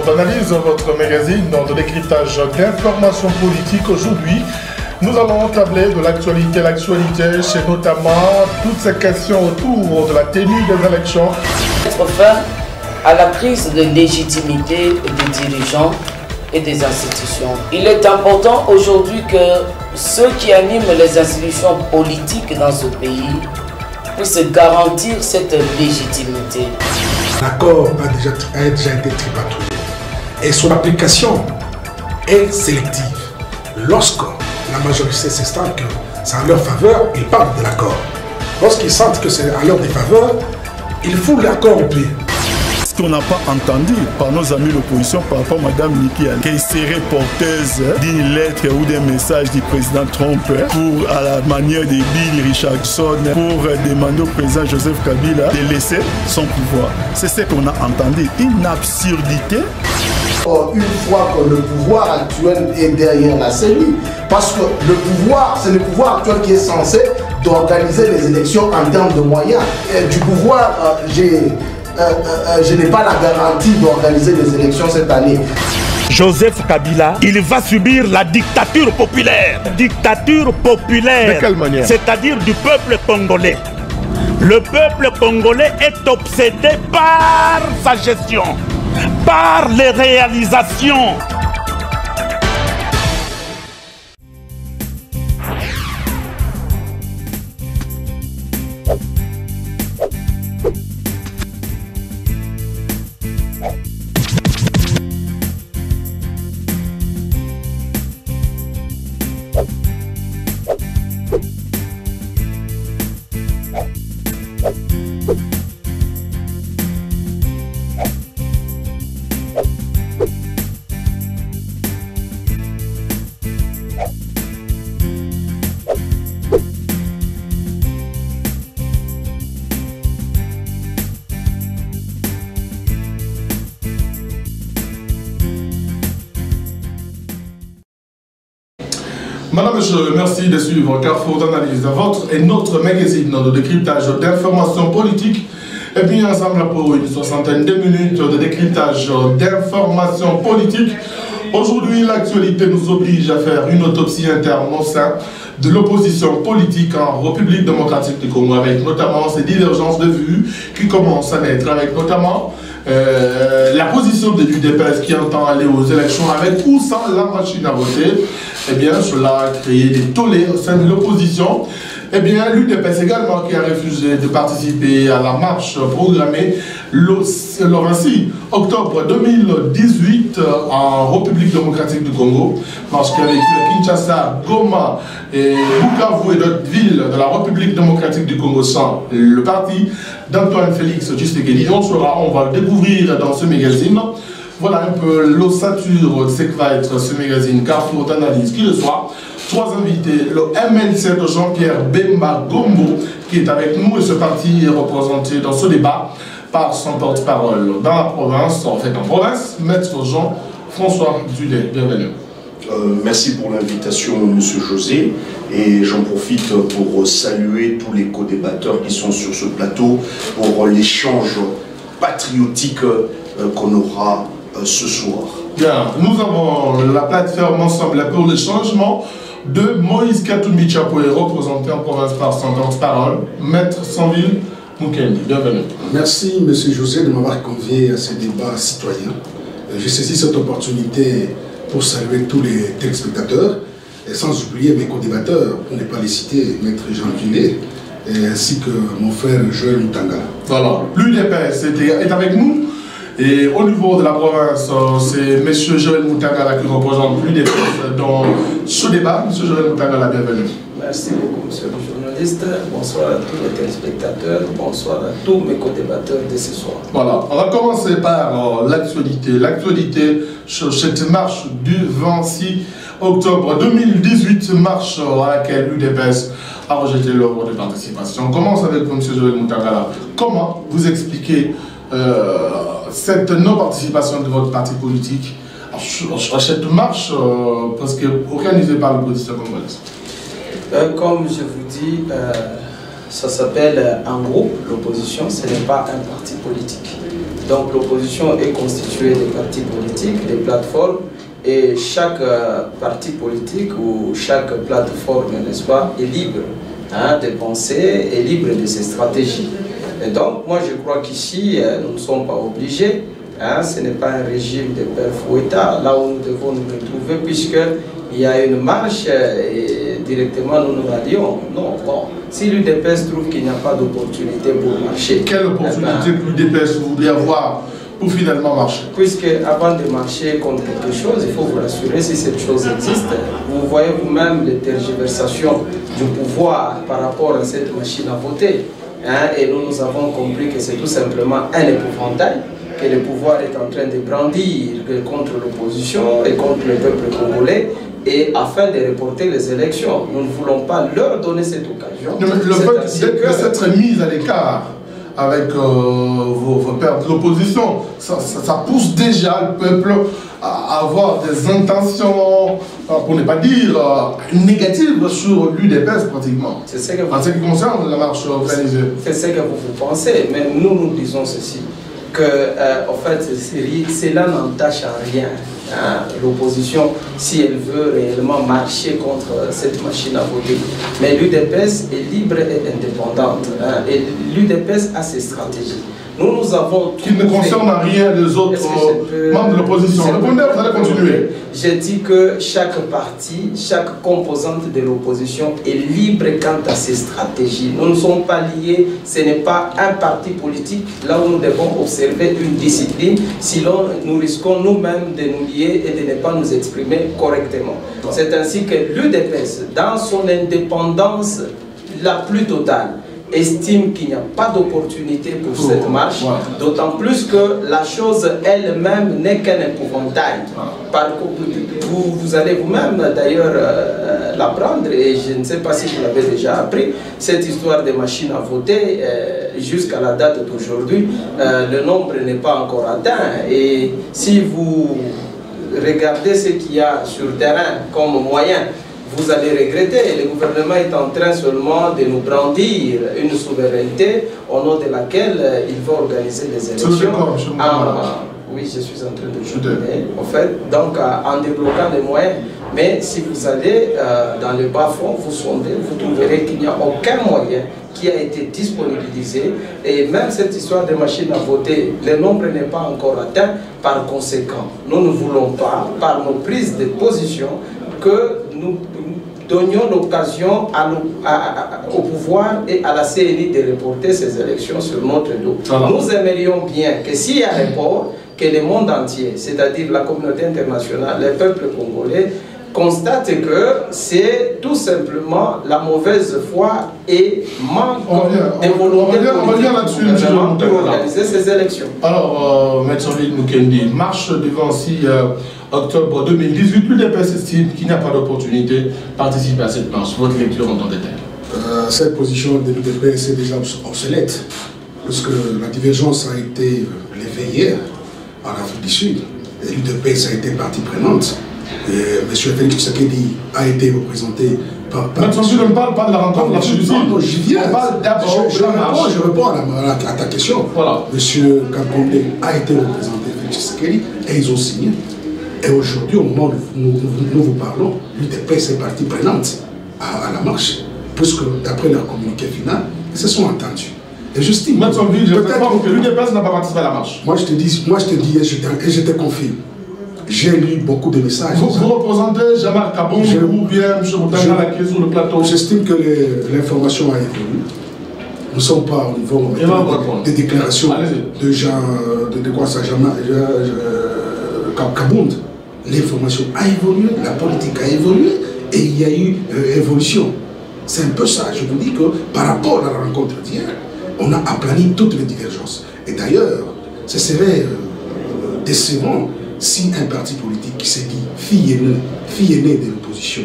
Carrefour d'analyse, votre magazine de décryptage d'informations politiques. Aujourd'hui, nous allons tabler de l'actualité. L'actualité, c'est notamment toutes ces questions autour de la tenue des élections. Mettre fin à la crise de légitimité des dirigeants et des institutions. Il est important aujourd'hui que ceux qui animent les institutions politiques dans ce pays puissent garantir cette légitimité. L'accord a déjà été tripatouillé et son application est sélective. Lorsque la majorité s'estime que c'est en leur faveur, ils parlent de l'accord. Lorsqu'ils sentent que c'est à leur défaveur, il faut l'accord au pied. Ce qu'on n'a pas entendu par nos amis de l'opposition par rapport à Mme Nikki Haley, qu'elle serait porteuse d'une lettre ou d'un message du président Trump pour, à la manière de Bill Richardson, pour demander au président Joseph Kabila de laisser son pouvoir. C'est ce qu'on a entendu, une absurdité. Une fois que le pouvoir actuel est derrière la CENI, parce que le pouvoir, c'est le pouvoir actuel qui est censé d'organiser les élections en termes de moyens. Et du pouvoir, je n'ai pas la garantie d'organiser les élections cette année. Joseph Kabila, il va subir la dictature populaire. Dictature populaire. De quelle manière? C'est-à-dire du peuple congolais. Le peuple congolais est obsédé par sa gestion, par les réalisations. Madame, Monsieur, merci de suivre Carrefour d'analyse, votre et notre magazine de décryptage d'informations politiques. Et puis ensemble pour une soixantaine de minutes de décryptage d'informations politiques. Aujourd'hui, l'actualité nous oblige à faire une autopsie interne au sein de l'opposition politique en République démocratique du Congo, avec notamment ces divergences de vues qui commencent à naître, avec notamment la position de l'UDPS qui entend aller aux élections avec ou sans la machine à voter. Eh bien, cela a créé des tollés au sein de l'opposition. Eh bien, l'UDPS également qui a refusé de participer à la marche programmée le 6 octobre 2018 en République démocratique du Congo, marche qui a vécu à Kinshasa, Goma et Bukavu et d'autres villes de la République démocratique du Congo sans le parti d'Antoine Félix Tshisekedi. On va le découvrir dans ce magazine. Voilà un peu l'ossature de ce que va être ce magazine Carrefour d'analyse qui reçoit trois invités. Le ML7 Jean-Pierre Bemba Gombo qui est avec nous et ce parti est représenté dans ce débat par son porte-parole dans la province, en fait en province, Maître Jean-François Dudet. Bienvenue. Merci pour l'invitation, Monsieur José, et j'en profite pour saluer tous les co-débatteurs qui sont sur ce plateau pour l'échange patriotique qu'on aura ce soir. Bien, nous avons la plateforme Ensemble pour le changement de Moïse Katumbi Chapoé, représenté en province par son porte-parole, Maître Sanville Mukendi. Bienvenue. Merci, Monsieur José, de m'avoir convié à ce débat citoyen. Je saisis cette opportunité pour saluer tous les téléspectateurs, et sans oublier mes co-débatteurs, pour ne pas les citer, Maître Jean Dudet, ainsi que mon frère Joël Mutangala. Voilà, l'UDPS est avec nous. Et au niveau de la province, c'est M. Joël Mutangala qui représente l'UDPS dans ce débat. M. Joël Mutangala, bienvenue. Merci beaucoup, monsieur le journaliste. Bonsoir à tous les téléspectateurs. Bonsoir à tous mes co-débatteurs de ce soir. Voilà, on va commencer par l'actualité. L'actualité sur cette marche du 26 octobre 2018, marche à laquelle l'UDPS a rejeté l'ordre de participation. On commence avec vous, M. Joël Mutangala. Comment vous expliquez cette non-participation de votre parti politique à cette marche parce que organisée par l'opposition congolaise? Comme je vous dis, ça s'appelle un groupe, l'opposition, ce n'est pas un parti politique. Donc l'opposition est constituée des partis politiques, des plateformes, et chaque parti politique ou chaque plateforme, n'est-ce pas, est libre de penser, est libre de ses stratégies. Et donc moi je crois qu'ici nous ne sommes pas obligés, ce n'est pas un régime de père Fouetta, là où nous devons nous retrouver, puisqu'il y a une marche et directement nous nous rallions. Non, bon, si l'UDPS trouve qu'il n'y a pas d'opportunité pour marcher... Quelle opportunité l'UDPS vous voulez avoir pour finalement marcher? Puisque avant de marcher contre quelque chose, il faut vous rassurer si cette chose existe. Vous voyez vous-même les tergiversations du pouvoir par rapport à cette machine à voter. Et nous avons compris que c'est tout simplement un épouvantail que le pouvoir est en train de brandir contre l'opposition et contre le peuple congolais, et afin de reporter les élections. Nous ne voulons pas leur donner cette occasion. Non, mais le fait de s'être mise à l'écart avec vos pères de l'opposition, ça pousse déjà le peuple à avoir des intentions, pour ne pas dire négatives sur l'UDPS pratiquement. C'est ce que vous... En ce qui concerne la marche organisée. C'est ce que vous pensez, mais nous disons ceci, que en fait cela n'entache en rien l'opposition si elle veut réellement marcher contre cette machine à voter. Mais l'UDPS est libre et indépendante, et l'UDPS a ses stratégies. Nous avons... Qui ne concerne en rien les autres membres de l'opposition. Répondez, vous allez continuer. J'ai dit que chaque parti, chaque composante de l'opposition est libre quant à ses stratégies. Nous ne sommes pas liés, ce n'est pas un parti politique là où nous devons observer une discipline, sinon nous risquons nous-mêmes de nous lier et de ne pas nous exprimer correctement. C'est ainsi que l'UDPS, dans son indépendance la plus totale, estime qu'il n'y a pas d'opportunité pour cette marche, d'autant plus que la chose elle-même n'est qu'un épouvantail. Vous allez vous-même d'ailleurs l'apprendre, et je ne sais pas si vous l'avez déjà appris, cette histoire des machines à voter, jusqu'à la date d'aujourd'hui, le nombre n'est pas encore atteint. Et si vous regardez ce qu'il y a sur le terrain comme moyen, vous allez regretter. Le gouvernement est en train seulement de nous brandir une souveraineté au nom de laquelle il va organiser les élections. Oui, je suis en train de jouer. En fait, donc en débloquant les moyens. Mais si vous allez dans le bas-fond, vous sondez, vous trouverez qu'il n'y a aucun moyen qui a été disponibilisé. Et même cette histoire de machines à voter, le nombre n'est pas encore atteint. Par conséquent, nous ne voulons pas, par nos prises de position, que nous donnions l'occasion au pouvoir et à la CNI de reporter ces élections sur notre dos. Nous aimerions bien que s'il y a report, que le monde entier, c'est-à-dire la communauté internationale, le peuple congolais, constate que c'est tout simplement la mauvaise foi et manque de volonté politique pour organiser ces élections. Alors, Maître Mukendi, marche devant 6 octobre 2018, l'UDPS estime qu'il n'y a pas d'opportunité de participer à cette marche. Votre lecture en tant que telle? Cette position de l'UDPS est déjà obsolète, parce que la divergence a été levée hier en Afrique du Sud, et l'UDPS a été partie prenante. M. Félix Tshisekedi a été représenté par... Je ne parle pas de la rencontre de l'Afrique du Sud. Non, j'y viens. On parle d'abord de la marche. Je réponds à ta question. Voilà. M. Kakonde a été représenté par Félix Tshisekedi et ils ont signé. Et aujourd'hui, au moment où nous vous parlons, l'UDPS est partie prenante à la marche, puisque d'après leur communiqué final, ils se sont entendus. Et j'estime... Peut-être que l'UDPS n'a pas participé à la marche. Moi je te dis et je te confirme. J'ai lu beaucoup de messages. Vous représentez Jean-Marc Kabon ou bien M. Boutanga sur le plateau? J'estime que l'information a évolué. Nous ne sommes pas au niveau des déclarations de Jean... De quoi ça, Jean-Marc Kabon. L'information a évolué, la politique a évolué et il y a eu évolution. C'est un peu ça. Je vous dis que par rapport à la rencontre d'hier, on a aplani toutes les divergences. Et d'ailleurs, ce serait décevant si un parti politique qui s'est dit fille aînée de l'opposition,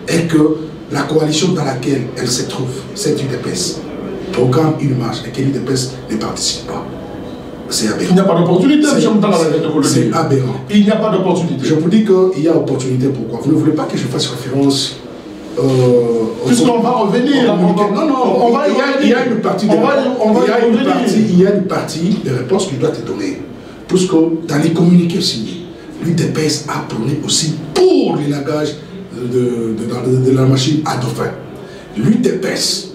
et que la coalition dans laquelle elle se trouve, cette UDPS, programme une marche et que l'UDPS ne participe pas. C'est aberrant. Il n'y a pas d'opportunité, c'est aberrant. Il n'y a pas d'opportunité. Je vous dis qu'il y a opportunité. Pourquoi? Vous ne voulez pas que je fasse référence Puisqu'on va revenir. Non, il y a une partie de réponse qui doit être donnée. Puisque dans les communiqués signés, l'UDPS a prôné aussi pour l'élagage de la machine à dauphin. L'UDPS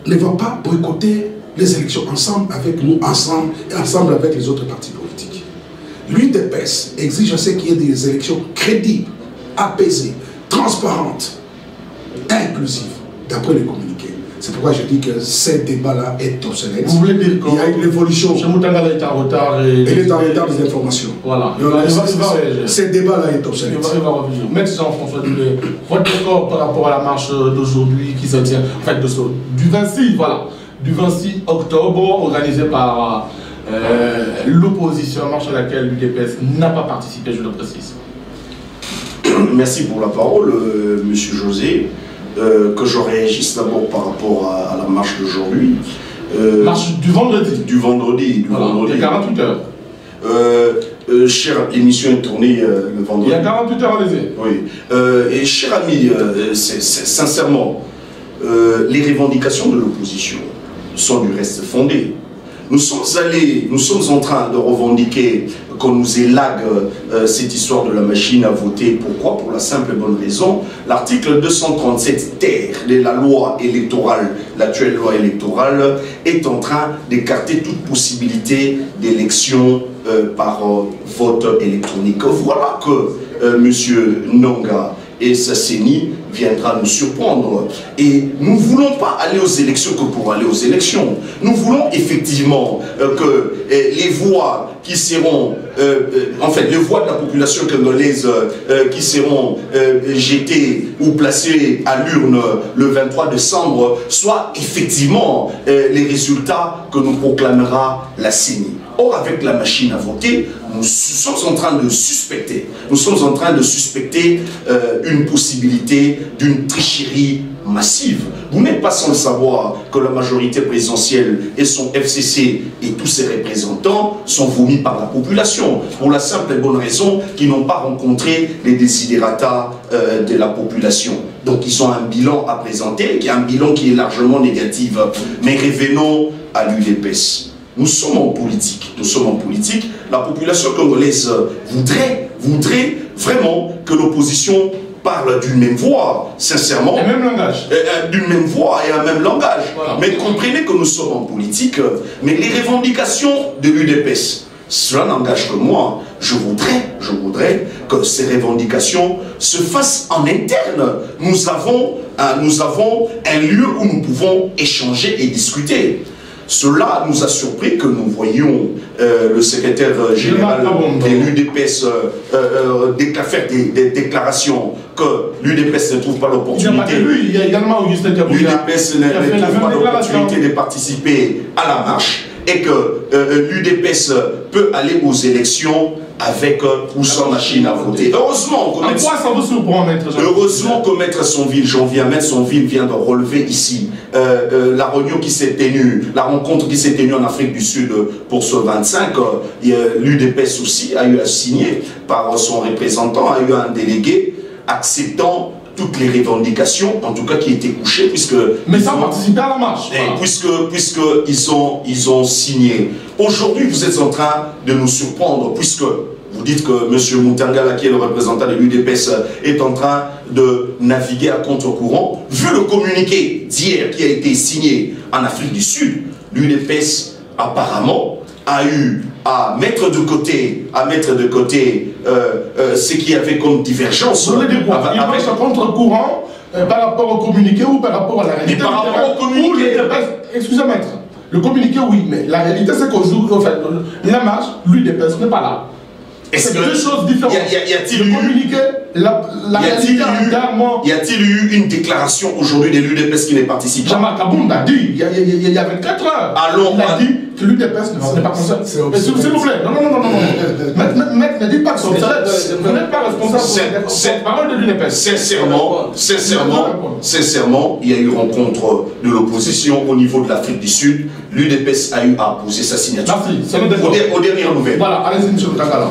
ne va pas boycotter les élections ensemble avec nous, ensemble avec les autres partis politiques. L'UDPS exige à ce qu'il y ait des élections crédibles, apaisées, transparentes, inclusives, d'après les communiqués. C'est pourquoi je dis que ce débat-là est obsolète. Vous voulez dire qu'il y a une évolution. Chez Moutanga est en retard. Il est en retard des informations. Voilà. Ce débat-là est obsolète. Il va revenir. Maître Jean-François Dubé, votre accord par rapport à la marche d'aujourd'hui qui se tient, en fait, du 26, voilà, du 26 octobre, organisée par l'opposition, marche à laquelle l'UDPS n'a pas participé, je le précise. Merci pour la parole, Monsieur José. Que je réagisse d'abord par rapport à la marche d'aujourd'hui. Marche du vendredi. Du vendredi. Il y a 48 heures. Chère, l'émission est tournée le vendredi. Il y a 48 heures, allez-y. Oui. Et cher ami, sincèrement, les revendications de l'opposition sont du reste fondées. Nous sommes en train de revendiquer qu'on nous élague cette histoire de la machine à voter. Pourquoi? Pour la simple et bonne raison, l'article 237 ter de la loi électorale, l'actuelle loi électorale, est en train d'écarter toute possibilité d'élection par vote électronique. Voilà que M. Nonga et Sasseni viendra nous surprendre. Et nous ne voulons pas aller aux élections que pour aller aux élections. Nous voulons effectivement que les voix qui seront, en fait, les voix de la population congolaise qui seront jetées ou placées à l'urne le 23 décembre soient effectivement les résultats que nous proclamera la CENI. Or, avec la machine à voter, nous sommes en train de suspecter, une possibilité d'une tricherie massive. Vous n'êtes pas sans le savoir que la majorité présidentielle et son FCC et tous ses représentants sont vomis par la population, pour la simple et bonne raison qu'ils n'ont pas rencontré les desiderata de la population. Donc ils ont un bilan à présenter, qui est un bilan qui est largement négatif. Mais revenons à l'UDPS. Nous sommes en politique. La population congolaise voudrait vraiment que l'opposition parle d'une même voix, sincèrement. Et même langage. D'une même voix et un même langage. Voilà. Mais comprenez que nous sommes en politique, mais les revendications de l'UDPS, cela n'engage que moi. Je voudrais que ces revendications se fassent en interne. Nous avons un lieu où nous pouvons échanger et discuter. Cela nous a surpris que nous voyions le secrétaire général de l'UDPS faire des déclarations que l'UDPS ne trouve pas l'opportunité. Il y a également Augustin Kabouya. L'UDPS ne trouve pas l'opportunité de participer à la marche et que l'UDPS peut aller aux élections avec ou sans machine à voter. Heureusement que Maître Sonville vient de relever ici la réunion qui s'est tenue, la rencontre qui s'est tenue en Afrique du Sud pour ce 25. L'UDPS aussi a eu à signer par son représentant, a eu un délégué acceptant toutes les revendications, en tout cas qui étaient couchées, puisque... Mais ça a participé à la marche. Voilà. Puisqu'ils ont signé. Aujourd'hui, vous êtes en train de nous surprendre, puisque vous dites que M. Moutanga, qui est le représentant de l'UDPS, est en train de naviguer à contre-courant. Vu le communiqué d'hier qui a été signé en Afrique du Sud, l'UDPS apparemment a eu à mettre de côté, ce qu'il y avait comme divergence. Vous voulez dire quoi? Il marche à contre-courant par rapport au communiqué ou par rapport à la réalité? Mais par rapport au communiqué. Excusez-moi, maître. Le communiqué, oui, mais la réalité, c'est qu'aujourd'hui, en fait, la marche, l'UDPS n'est pas là. C'est deux choses différentes. Y a-t-il eu une déclaration aujourd'hui de l'UDPS qui n'est participé? Jean-Marc Kabound a dit, il y a 24 heures, il a dit que l'UDPS n'est pas concerné. S'il vous plaît, non. Maître, ne dites pas que c'est obsolète. Vous n'êtes pas responsable pour cette parole de l'UDPS. Sincèrement, il y a eu rencontre de l'opposition au niveau de l'Afrique du Sud. L'UDPS a eu à poser sa signature. Merci. Aux dernières nouvelles. Voilà, allez-y, M. Tagala.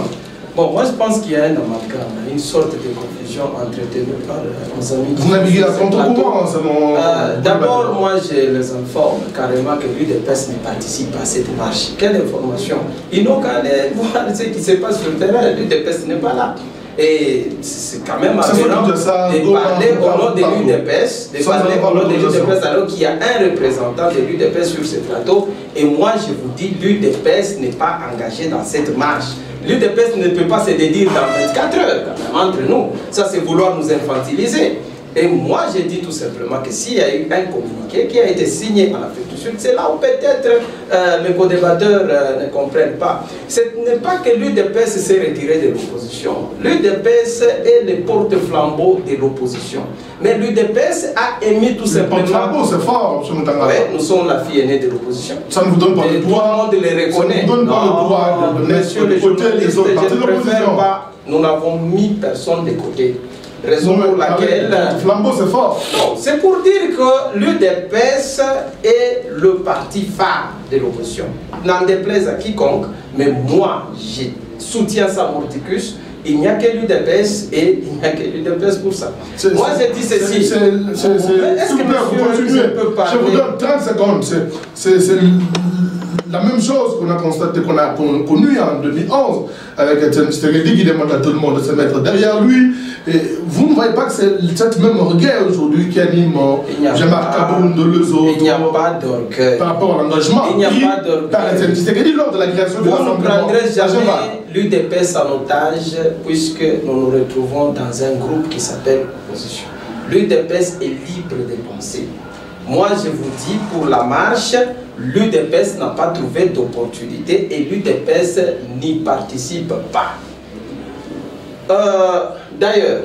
Bon, moi je pense qu'il y a un amalgame, une sorte de confusion entretenue par nos amis. Vous naviguez à contre-courant, selon... D'abord, moi je les informe carrément que l'UDPS ne participe pas à cette marche. Quelle information? Ils n'ont qu'à aller voir ce qui se passe sur le terrain. L'UDPS n'est pas là. Et c'est quand même aberrant de parler au nom de l'UDPS, alors qu'il y a un représentant de l'UDPS sur ce plateau. Et moi je vous dis, l'UDPS n'est pas engagé dans cette marche. L'UDPS ne peut pas se dédire dans 24 heures, quand même, entre nous. Ça, c'est vouloir nous infantiliser. Et moi, j'ai dit tout simplement que s'il y a eu un communiqué qui a été signé en Afrique du Sud, c'est là où peut-être mes co-débatteurs ne comprennent pas. Ce n'est pas que l'UDPS s'est retiré de l'opposition. L'UDPS est le porte-flambeau de l'opposition. Mais l'UDPS a émis tout simplement... Le porte-flambeau, c'est fort, M. Moutanga. Oui, nous sommes la fille aînée de l'opposition. Ça ne vous donne pas le droit. Tout le monde les reconnaît. Ça ne vous donne pas le droit de monsieur le journaliste, je ne préfère pas. Nous n'avons mis personne de côté. Raison pour laquelle... Le flambeau, c'est fort. C'est pour dire que l'UDPS est le parti phare de l'opposition. N'en déplaise à quiconque, mais moi, je soutiens ça mordicus. Il n'y a que l'UDPS et il n'y a que l'UDPS pour ça. Moi, je dis ceci. Est-ce que monsieur peut parler? Je vous donne 30 secondes. C'est la même chose qu'on a constaté, qu'on a connu en 2011 avec Etienne Tshisekedi qui demande à tout le monde de se mettre derrière lui. Et vous ne voyez pas que c'est cette même orgueil aujourd'hui qui anime Jean-Marc Kaboun, les autres. Il n'y a pas d'orgueil. Par rapport à l'engagement. Il n'y a pas d'orgueil. Par Etienne Tshisekedi lors de la création de l'Assemblée. Vous ne prendrez jamais l'UDPS en otage puisque nous nous retrouvons dans un groupe qui s'appelle opposition. L'UDPS est libre de penser. Moi, je vous dis, pour la marche, l'UDPS n'a pas trouvé d'opportunité et l'UDPS n'y participe pas. D'ailleurs,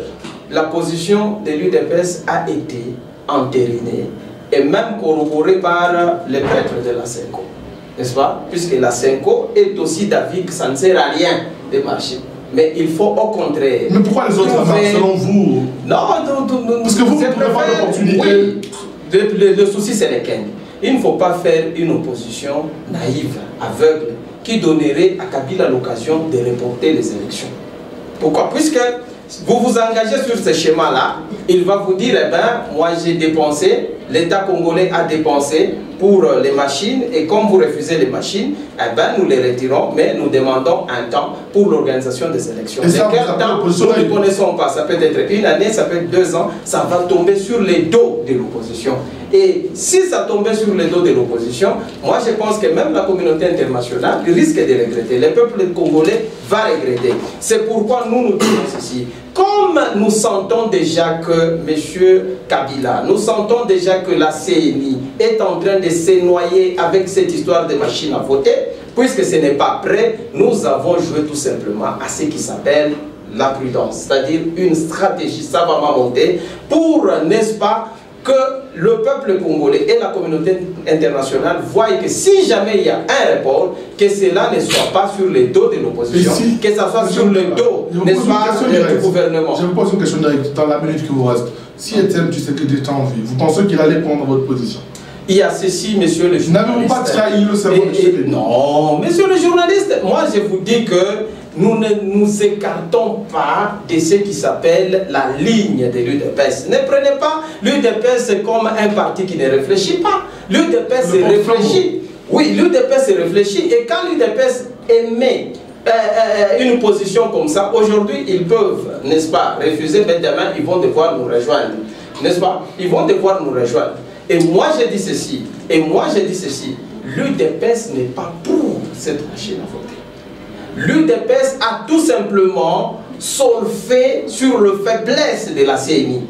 la position de l'UDPS a été entérinée et même corroborée par les prêtres de la SENCO, n'est-ce pas? Puisque la SENCO est aussi d'avis que ça ne sert à rien de marcher. Mais il faut au contraire... Mais pourquoi les autres marchent selon vous? Non, parce que vous ne trouvez pas d'opportunité. Oui. Le souci, c'est lequel? Il ne faut pas faire une opposition naïve, aveugle, qui donnerait à Kabila l'occasion de reporter les élections. Pourquoi? Puisque vous vous engagez sur ce schéma-là, il va vous dire, eh bien, moi j'ai dépensé, l'État congolais a dépensé pour les machines, et comme vous refusez les machines, eh bien, nous les retirons, mais nous demandons un temps pour l'organisation des élections. Et ça, quel temps, nous ne connaissons pas. Ça peut être une année, ça peut être 2 ans, ça va tomber sur les dos de l'opposition. Et si ça tombait sur les dos de l'opposition, moi je pense que même la communauté internationale risque de regretter. Le peuple congolais va regretter. C'est pourquoi nous disons ceci. Comme nous sentons déjà que M. Kabila, nous sentons déjà que la CENI est en train de se noyer avec cette histoire de machine à voter, puisque ce n'est pas prêt, nous avons joué tout simplement à ce qui s'appelle la prudence, c'est-à-dire une stratégie savamment montée pour, n'est-ce pas, que le peuple congolais et la communauté internationale voient que si jamais il y a un report, que cela ne soit pas sur le dos de l'opposition, que ça soit sur le dos, n'est-ce pas, du gouvernement. Je vous pose une question directe, dans la minute qui vous reste. Si Etienne Tshisekedi était en vie, vous pensez qu'il allait prendre votre position? Il y a ceci, monsieur le journaliste. N'avez-vous pas trahi le cerveau de Tshisekedi? Non, monsieur le journaliste, moi je vous dis que nous ne nous écartons pas de ce qui s'appelle la ligne de l'UDPS. Ne prenez pas l'UDPS comme un parti qui ne réfléchit pas. L'UDPS réfléchit. Oui, l'UDPS réfléchit. Et quand l'UDPS émet une position comme ça, aujourd'hui, ils peuvent, n'est-ce pas, refuser, mais demain, ils vont devoir nous rejoindre. N'est-ce pas? Ils vont devoir nous rejoindre. Et moi, je dis ceci. L'UDPS n'est pas pour cette machine à voter. L'UDPS a tout simplement surfé sur le faiblesse de la CENI.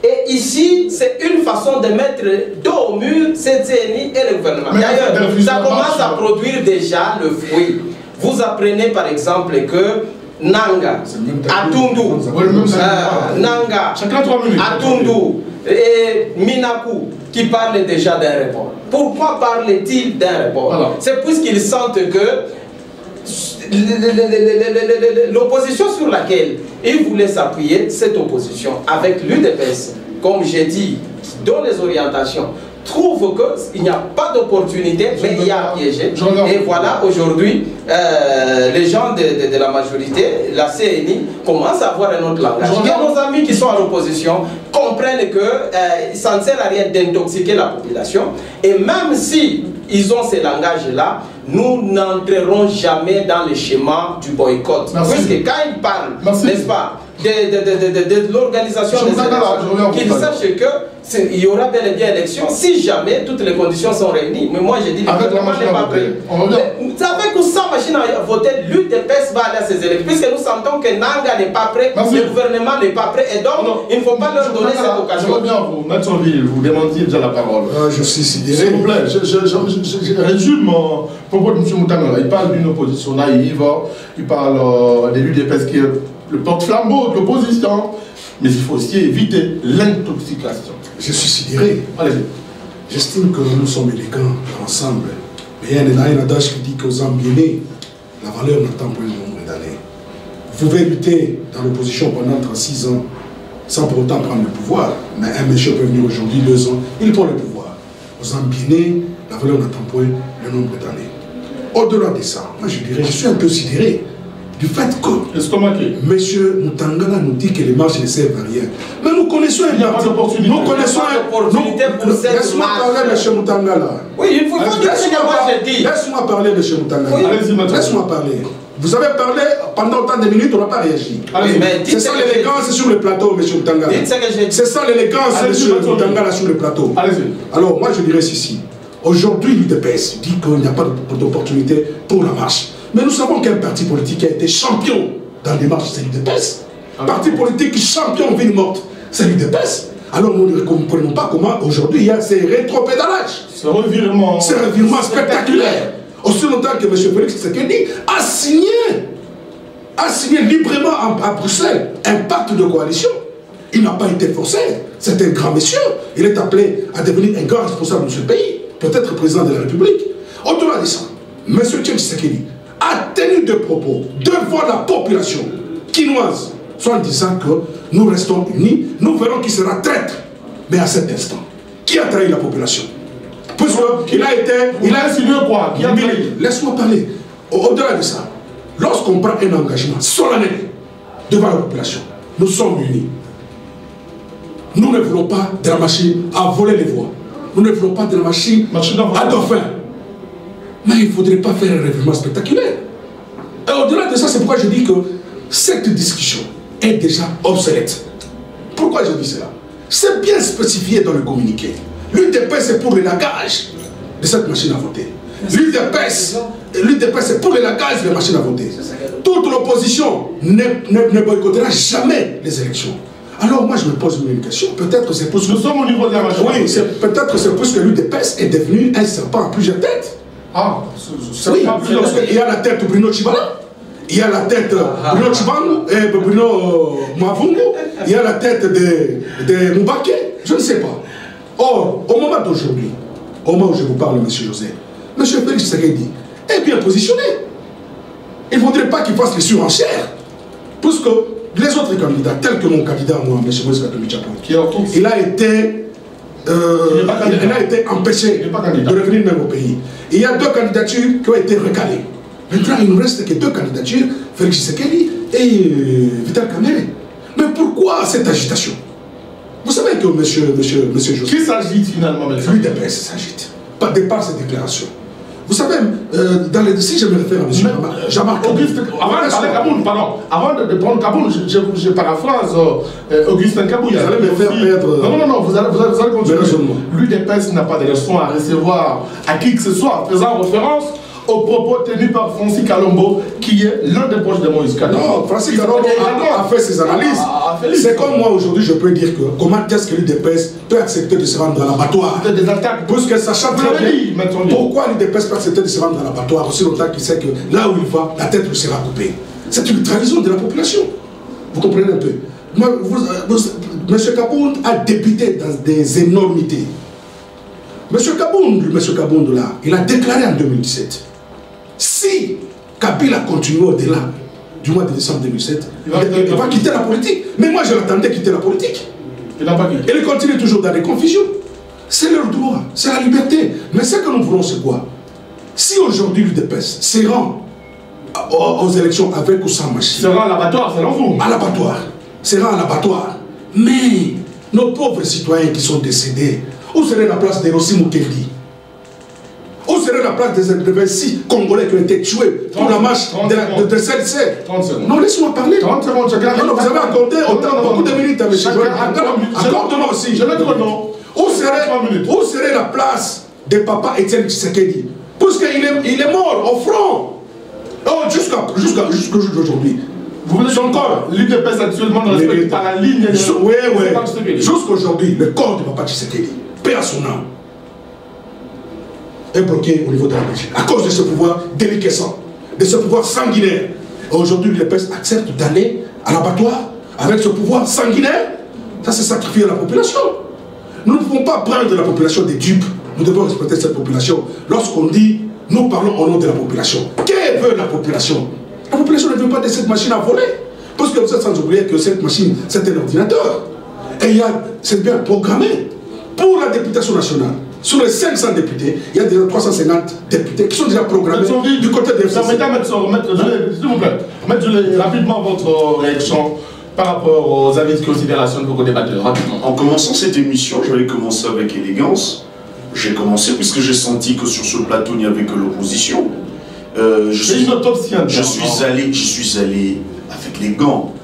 Et ici, c'est une façon de mettre dos au mur cette CENI et le gouvernement. D'ailleurs, ça commence à produire déjà le fruit. Vous apprenez par exemple que Nanga, Atundu, Nanga, Atundu et Minaku qui parlent déjà d'un report. Pourquoi parlent-ils d'un report? C'est puisqu'ils sentent que l'opposition sur laquelle ils voulaient s'appuyer, cette opposition avec l'UDPS, comme j'ai dit, qui donne les orientations, trouve qu'il n'y a pas d'opportunité, mais il y a à piéger. Et voilà, aujourd'hui, les gens de la majorité, la CNI, commencent à avoir un autre langage. Et nos amis qui sont à l'opposition comprennent que ça ne sert à rien d'intoxiquer la population. Et même si ils ont ces langages-là, nous n'entrerons jamais dans le schéma du boycott. Puisque quand ils parlent, n'est-ce pas, de l'organisation des élections, qu'ils sachent qu'il y aura bel et bien élection si jamais toutes les conditions sont réunies. Mais moi je dis le gouvernement n'est pas prêt. Avec ou sans machine à voter, l'UDPS va aller à ces élections. Puisque nous sentons que Nanga n'est pas prêt, le gouvernement n'est pas prêt, et donc il ne faut pas leur donner cette occasion. Je veux bien vous mettre sur l'île, vous demandiez déjà la parole. Je suis sidéré. S'il vous plaît, je résume mon propos de M. Moutangala. Il parle d'une opposition naïve, il parle de l'UDPS qui est le porte-flambeau de l'opposition, mais il faut aussi éviter l'intoxication. Je suis sidéré. Allez-y. J'estime que nous sommes élégants ensemble. Mais il y a un adage qui dit qu'aux Ambienés, la valeur n'attend pas le nombre d'années. Vous pouvez lutter dans l'opposition pendant 36 ans sans pour autant prendre le pouvoir. Mais un monsieur peut venir aujourd'hui, 2 ans, il prend le pouvoir. Aux Ambienés, la valeur n'attend pas le nombre d'années. Au-delà de ça, moi je dirais, je suis un peu sidéré du fait que M. Moutangala nous dit que les marches ne servent à rien. Mais nous connaissons un parti. Nous connaissons un opportunité pour cette marche. Laisse-moi parler, M. Moutangala. Oui, il faut dire ce que moi j'ai dit. Laisse-moi parler, M. Moutangala. Oui. Laisse-moi parler. Vous avez parlé pendant autant de minutes, on n'a pas réagi. C'est ça l'élégance sur le plateau, M. Moutangala. C'est ça l'élégance, M. Moutangala, sur le plateau. Alors, moi, je dirais ceci. Aujourd'hui, l'UDPS dit qu'il n'y a pas d'opportunité pour la marche. Mais nous savons quel parti politique a été champion dans les marches, c'est l'UDPS. Parti politique champion ville morte, c'est l'UDPS. Alors nous ne comprenons pas comment aujourd'hui il y a ces rétropédalages. Ce revirement spectaculaire. Aussi longtemps que M. Félix Tshisekedi a signé librement à Bruxelles un pacte de coalition. Il n'a pas été forcé. C'est un grand monsieur. Il est appelé à devenir un grand responsable de ce pays. Peut-être président de la République. Au-delà de ça, M. Tshisekedi a tenu des propos devant la population quinoise, soit en disant que nous restons unis, nous verrons qui sera traître. Mais à cet instant, qui a trahi la population? Puisqu'il a été... Il a insinué quoi? Laisse-moi parler. Au-delà de ça, lorsqu'on prend un engagement solennel devant la population, nous sommes unis. Nous ne voulons pas de la machine à voler les voix. Nous ne voulons pas de la machine à dauphin. Mais il ne faudrait pas faire un revirement spectaculaire. Et au-delà de ça, c'est pourquoi je dis que cette discussion est déjà obsolète. Pourquoi je dis cela? C'est bien spécifié dans le communiqué. L'UDPS est pour le lagage de cette machine à voter. L'UDPS est pour le lagage de la machine à voter. Toute l'opposition ne boycottera jamais les élections. Alors moi je me pose une question, peut-être que c'est pour... Nous sommes au niveau de la majorité. Oui, peut-être que c'est parce que l'UDPS est devenu un serpent à plusieurs têtes. Ah, oui, il y a la tête de Bruno Tshibala, il y a la tête de Bruno Tshibala, Bruno Mavungu, il y a la tête de Moubaké, je ne sais pas. Or, au moment d'aujourd'hui, au moment où je vous parle, M. José, M. Félix Tshisekedi est bien positionné. Il ne faudrait pas qu'il fasse les surenchères, puisque les autres candidats, tels que mon candidat, moi, M. Moïse Katumbi Tchapou, il a été empêché de revenir même au pays. Il y a 2 candidatures qui ont été recalées. Maintenant, il ne reste que 2 candidatures, Félix Tshisekedi et Vital Kamerhe. Mais pourquoi cette agitation? Vous savez que M. José... Qui s'agite finalement maintenant? L'UDPS s'agite. Par départ cette déclaration. Vous savez, si je me réfère à M. Jean-Marc Auguste, avant de prendre Kaboul, je paraphrase Augustin Kabouya. Vous allez me faire perdre... Non, vous allez continuer. L'UDPS n'a pas de leçons à recevoir à qui que ce soit, faisant référence aux propos tenus par Francis Kalombo, qui est l'un des proches de Moïse Katumbi. Non, Francis Kalombo a fait ses analyses. C'est comme moi aujourd'hui, je peux dire que comment est-ce que l'UDPS peut accepter de se rendre à l'abattoir? Des attaques. Puisque sachant très bien pourquoi l'UDPS peut accepter de se rendre à l'abattoir aussi longtemps qu'il sait que là où il va, la tête lui sera coupée. C'est une trahison de la population. Vous comprenez un peu? M. Kabound a débuté dans des énormités. M. Kabound là, il a déclaré en 2017. Si Kabila continue au-delà du mois de décembre 2007, il va quitter la politique. Mais moi, je l'attendais quitter la politique. Il continue toujours dans les confusions. C'est leur droit, c'est la liberté. Mais ce que nous voulons, c'est quoi? Si aujourd'hui l'UDPS se rend aux élections avec ou sans machine. Se rend à l'abattoir, selon vous? À l'abattoir. Se rend à l'abattoir. Mais nos pauvres citoyens qui sont décédés, où serait la place de Rossi Mukendi? Où serait la place des 26 Congolais qui ont été tués pour la marche de CLC? 30 secondes. Non, laisse-moi parler. 30 secondes, chacun. Non, vous avez accordé beaucoup de minutes à M. Accorde-moi aussi. Je l'ai trop long. Où serait la place de papa Étienne Tshisekedi? Puisqu'il est mort au front. Oh, jusqu'au jour d'aujourd'hui. Vous voulez encore l'UDPS actuellement ne respecte pas la ligne de... Oui. Jusqu'aujourd'hui, le corps de papa Tshisekedi, paix à son âme, est bloqué au niveau de la Belgique. À cause de ce pouvoir déliquescent, de ce pouvoir sanguinaire. Aujourd'hui, l'UDPS accepte d'aller à l'abattoir avec ce pouvoir sanguinaire. Ça, c'est sacrifier la population. Nous ne pouvons pas prendre la population des dupes. Nous devons respecter cette population. Lorsqu'on dit, nous parlons au nom de la population. Que veut la population? La population ne veut pas de cette machine à voler. Parce que vous êtes sans oublier que cette machine, c'est un ordinateur. Et c'est bien programmé. Pour la députation nationale, sur les 500 députés, il y a déjà 350 députés qui sont déjà programmés du côté des FCC. S'il vous plaît, Maître Joly, rapidement votre réaction par rapport aux avis de considération de vos débatteurs. Rapidement. En commençant cette émission, j'avais commencé avec élégance. J'ai commencé puisque j'ai senti que sur ce plateau, il n'y avait que l'opposition. Je suis allé avec les gants.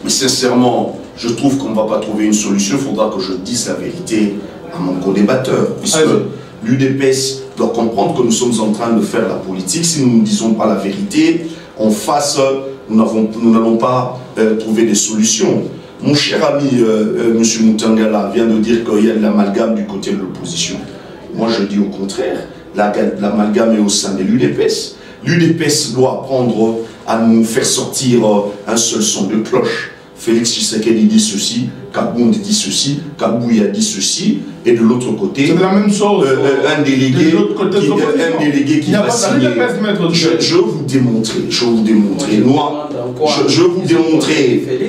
Mais sincèrement, je trouve qu'on ne va pas trouver une solution. Il faudra que je dise la vérité à mon co-débatteur. Puisque l'UDPS doit comprendre que nous sommes en train de faire la politique. Si nous ne disons pas la vérité, en face, nous n'allons pas trouver des solutions. Mon cher ami, M. Mutangala, vient de dire qu'il y a de l'amalgame du côté de l'opposition. Moi, je dis au contraire, l'amalgame est au sein de l'UDPS. L'UDPS doit apprendre à nous faire sortir un seul son de cloche. Félix Tshisekedi dit ceci, Kabound dit ceci, Kabouya dit ceci, et de l'autre côté, c'est la même chose. Un délégué qui va signer. Je vais vous démontrer,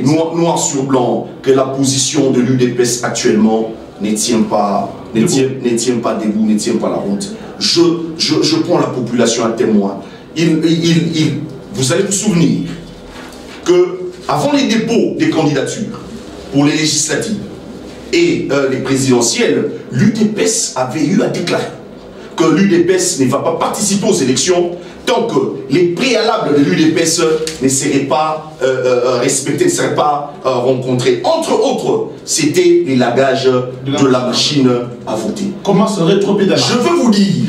noir sur blanc, que la position de l'UDPS actuellement ne tient pas debout, ne tient pas la route. Je prends la population à témoin. Vous allez vous souvenir que avant les dépôts des candidatures pour les législatives et les présidentielles, l'UDPS avait eu à déclarer que l'UDPS ne va pas participer aux élections tant que les préalables de l'UDPS ne seraient pas respectés, ne seraient pas rencontrés. Entre autres, c'était les lagages de la machine à voter. Comment se rétropédaler? Je veux vous dire,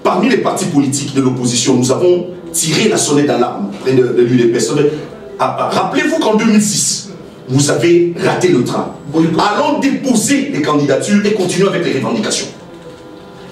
parmi les partis politiques de l'opposition, nous avons tiré la sonnette d'alarme de l'UDPS. Rappelez-vous qu'en 2006, vous avez raté le train. Allons déposer les candidatures et continuer avec les revendications.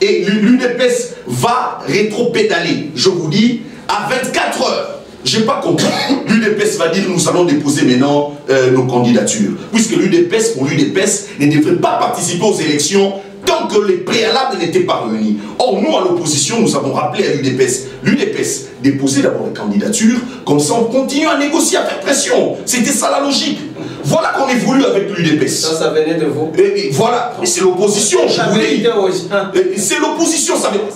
Et l'UDPS va rétropédaler, je vous dis, à 24 heures. Je n'ai pas compris. L'UDPS va dire nous allons déposer maintenant nos candidatures. Puisque l'UDPS, pour l'UDPS, ne devrait pas participer aux élections tant que les préalables n'étaient pas réunis. Or, nous, à l'opposition, nous avons rappelé à l'UDPS. L'UDPS, déposer d'abord les candidatures, comme ça on continue à négocier, à faire pression. C'était ça la logique. Voilà qu'on évolue avec l'UDPS. Ça venait de vous. Et voilà, c'est l'opposition, je vous l'ai dit. C'est l'opposition, ça veut dire.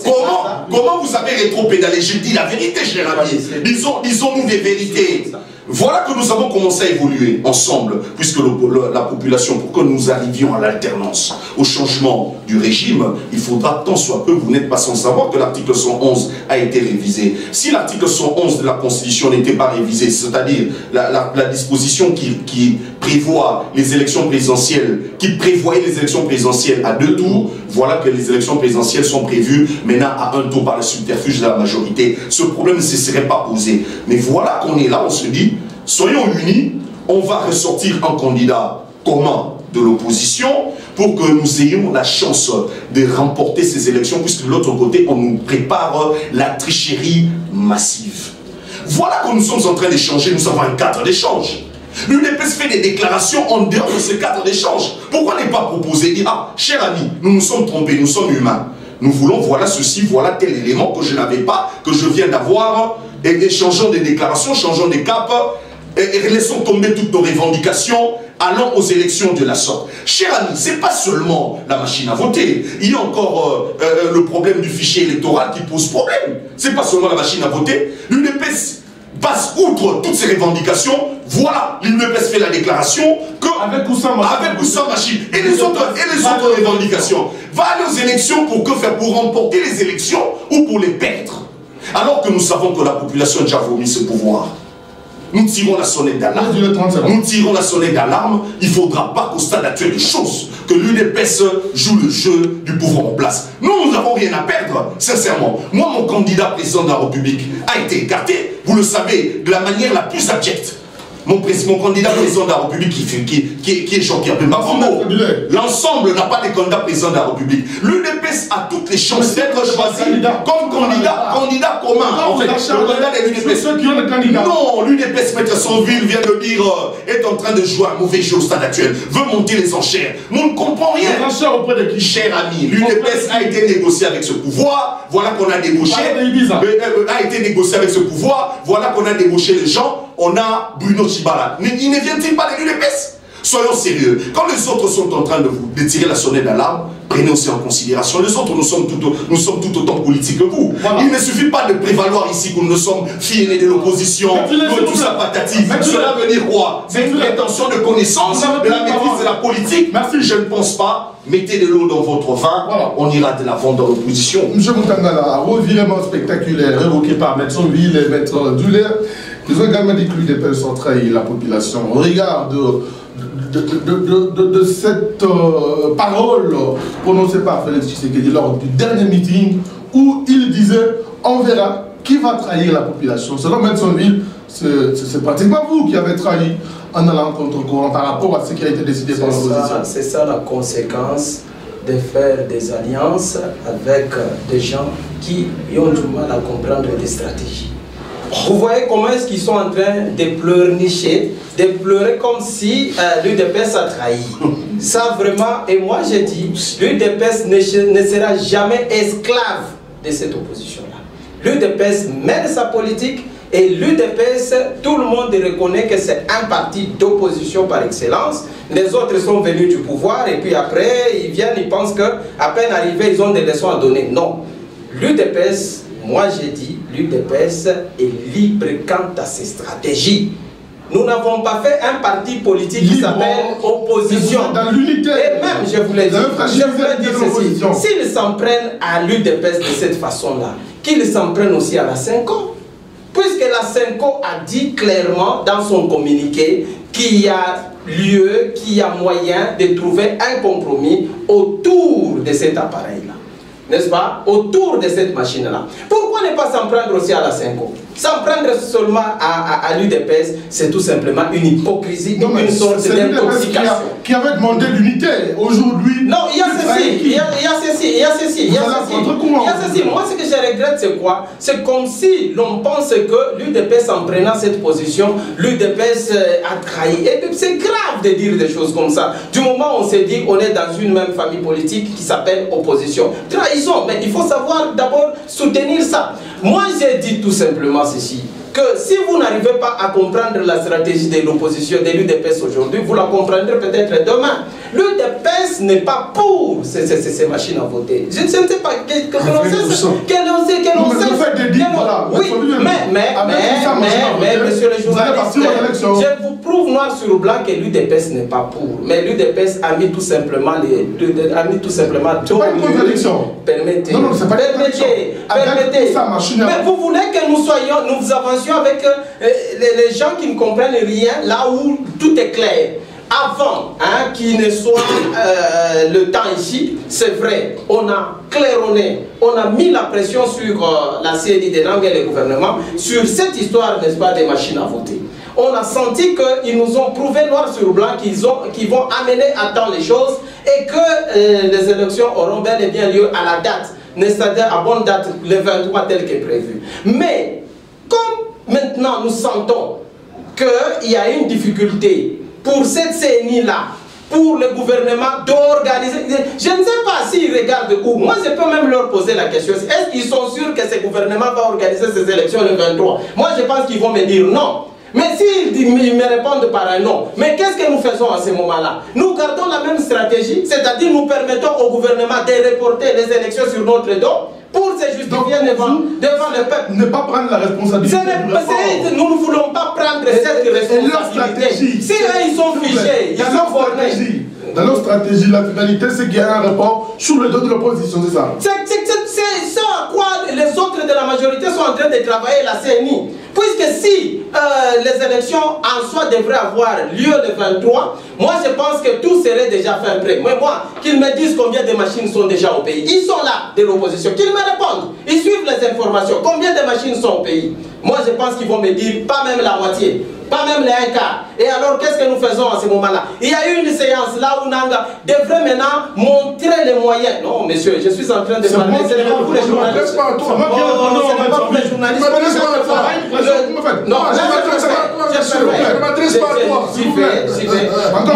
Comment vous avez rétropédalé? Je dis la vérité, cher ami. Disons-nous des vérités. Voilà que nous avons commencé à évoluer ensemble, puisque la population, pour que nous arrivions à l'alternance, au changement du régime, il faudra tant soit peu, vous n'êtes pas sans savoir que l'article 111 a été révisé. Si l'article 111 de la Constitution n'était pas révisé, c'est-à-dire la disposition qui prévoit les élections présidentielles, qui prévoyait les élections présidentielles à 2 tours, voilà que les élections présidentielles sont prévues maintenant à 1 tour par le subterfuge de la majorité. Ce problème ne se serait pas posé. Mais voilà qu'on est là, on se dit, soyons unis, on va ressortir un candidat commun de l'opposition pour que nous ayons la chance de remporter ces élections, puisque de l'autre côté, on nous prépare la tricherie massive. Voilà que nous sommes en train d'échanger, nous avons un cadre d'échange. L'UDPS fait des déclarations en dehors de ce cadre d'échange. Pourquoi ne pas proposer, dire, ah, cher ami, nous nous sommes trompés, nous sommes humains. Nous voulons, voilà ceci, voilà tel élément que je n'avais pas, que je viens d'avoir, et changeons des déclarations, changeons des caps, et laissons tomber toutes nos revendications, allons aux élections de la sorte. Chers amis, ce n'est pas seulement la machine à voter. Il y a encore le problème du fichier électoral qui pose problème. Ce n'est pas seulement la machine à voter. L'UDPS passe outre toutes ces revendications. Voilà, l'UDPS fait la déclaration que avec ou sans machine et les autres revendications va aller aux élections pour que faire, pour remporter les élections ou pour les perdre. Alors que nous savons que la population a déjà vomi ce pouvoir. Nous tirons la sonnette d'alarme. Nous tirons la sonnette d'alarme. Il ne faudra pas qu'au stade actuel des choses, que l'UDPS joue le jeu du pouvoir en place. Nous n'avons rien à perdre, sincèrement. Moi, mon candidat président de la République a été écarté, vous le savez, de la manière la plus abjecte. Mon candidat président de la République qui est Jean-Pierre Bemba. L'ensemble n'a pas de candidat président de la République. L'UDPS a toutes les chances d'être choisi comme candidat commun. En fait, le candidat de l'UDPS. Ceux qui ont le candidat. Non, l'UDPS, Maître Sonville vient de dire, est en train de jouer un mauvais jeu au stade actuel, veut monter les enchères. Nous ne comprenons rien. Les enchères auprès de qui? Cher ami, l'UDPS a été négocié avec ce pouvoir. Voilà qu'on a débauché. A été négocié avec ce pouvoir. Voilà qu'on a débauché les gens. On a Bruno Chibala. Il ne vient-il pas de l'UDPS? Soyons sérieux. Quand les autres sont en train de tirer la sonnette d'alarme, prenez aussi en considération les autres. Nous sommes tout autant politiques que vous. Voilà. Il ne suffit pas de prévaloir ici que nous sommes filles aînés de l'opposition, tout ça patati. Cela veut dire quoi? C'est une prétention de connaissance de la maîtrise de la politique. Merci. Je ne pense pas. Mettez de l'eau dans votre vin, voilà. On ira de l'avant dans l'opposition. M. Moutangala, revirement spectaculaire évoqué par M. Sonville et M. Duller. Ils ont également dit que l'UDPS ont trahi la population. Au regard de cette parole prononcée par Félix Tshisekedi lors du dernier meeting où il disait on verra qui va trahir la population. Selon M. Sonville, c'est pratiquement vous qui avez trahi en allant contre courant par rapport à ce qui a été décidé par l'opposition. C'est ça la conséquence de faire des alliances avec des gens qui ont du mal à comprendre des stratégies. Vous voyez comment est-ce qu'ils sont en train de pleurnicher, de pleurer comme si l'UDPS a trahi. Ça vraiment, et moi j'ai dit, l'UDPS ne sera jamais esclave de cette opposition-là. L'UDPS mène sa politique et l'UDPS, tout le monde reconnaît que c'est un parti d'opposition par excellence. Les autres sont venus du pouvoir et puis après ils viennent, ils pensent qu'à peine arrivés, ils ont des leçons à donner. Non, l'UDPS, moi j'ai dit, l'UDPS est libre quant à ses stratégies. Nous n'avons pas fait un parti politique qui s'appelle opposition. Dans l'unité. Et même, je voulais dire ceci, s'ils s'en prennent à l'UDPS de cette façon-là, qu'ils s'en prennent aussi à la 5 ans. Puisque la 5 ans a dit clairement dans son communiqué qu'il y a lieu, qu'il y a moyen de trouver un compromis autour de cet appareil-là. N'est-ce pas? Autour de cette machine-là. Pourquoi ne pas s'en prendre aussi à la 5 ans? S'en prendre seulement à l'UDPS, c'est tout simplement une hypocrisie, une sorte d'intoxication. Qui avait demandé l'unité. Aujourd'hui... Non, il y a ceci. Moi, ce que je regrette, c'est quoi? C'est comme si l'on pense que l'UDPS, en prenant cette position, l'UDPS a trahi. Et puis, c'est grave de dire des choses comme ça. Du moment où on s'est dit on est dans une même famille politique qui s'appelle opposition. Trahison, mais il faut savoir d'abord soutenir ça. Moi, j'ai dit tout simplement ceci, que si vous n'arrivez pas à comprendre la stratégie de l'opposition de l'UDPS aujourd'hui, vous la comprendrez peut-être demain. L'UDPS n'est pas pour ces machines à voter. Je ne sais pas, mais monsieur le journaliste, je vous prouve noir sur blanc que l'UDPS n'est pas pour. Mais l'UDPS a mis tout simplement pas une contradiction. Permettez. Non, c'est pas une contradiction. Permettez. Mais vous voulez que nous avancions avec les gens qui ne comprennent rien là où tout est clair. Avant qu'il ne soit le temps ici, c'est vrai, on a claironné, on a mis la pression sur la CNI des langues et le gouvernement sur cette histoire, n'est-ce pas, des machines à voter. On a senti qu'ils nous ont prouvé noir sur blanc qu'ils vont amener à temps les choses et que les élections auront bel et bien lieu à la date, c'est-à-dire à bonne date, le 23 tel qu'est prévu. Mais comme maintenant nous sentons qu'il y a une difficulté pour cette CNI-là, pour le gouvernement d'organiser. Je ne sais pas s'ils regardent où. Moi, je peux même leur poser la question. Est-ce qu'ils sont sûrs que ce gouvernement va organiser ces élections le 23? Moi, je pense qu'ils vont me dire non. Mais s'ils me répondent par un non, mais qu'est-ce que nous faisons à ce moment-là? Nous gardons la même stratégie, c'est-à-dire nous permettons au gouvernement de reporter les élections sur notre dos pour se justifier devant le peuple. Ne pas prendre la responsabilité. Nous ne voulons pas prendre cette responsabilité. Si eux, ils sont figés, ils sont formés. Dans leur stratégie, la finalité, c'est qu'il y a un report sur le dos de l'opposition, c'est ça? C'est ça à quoi les autres de la majorité sont en train de travailler, la CNI. Puisque si les élections en soi devraient avoir lieu le 23, moi je pense que tout serait déjà fait prêt. Mais moi, qu'ils me disent combien de machines sont déjà au pays. Ils sont là, de l'opposition, qu'ils me répondent. Ils suivent les informations. Combien de machines sont au pays? Moi je pense qu'ils vont me dire pas même la moitié. Pas même les 1 quart. Et alors, qu'est-ce que nous faisons à ce moment-là? Il y a eu une séance là où Nanga devrait maintenant montrer les moyens. Non, monsieur, je suis en train de parler. Ce n'est pas pour les journalistes. Ce n'est pas pour les journalistes. Non, je m'adresse pas à toi.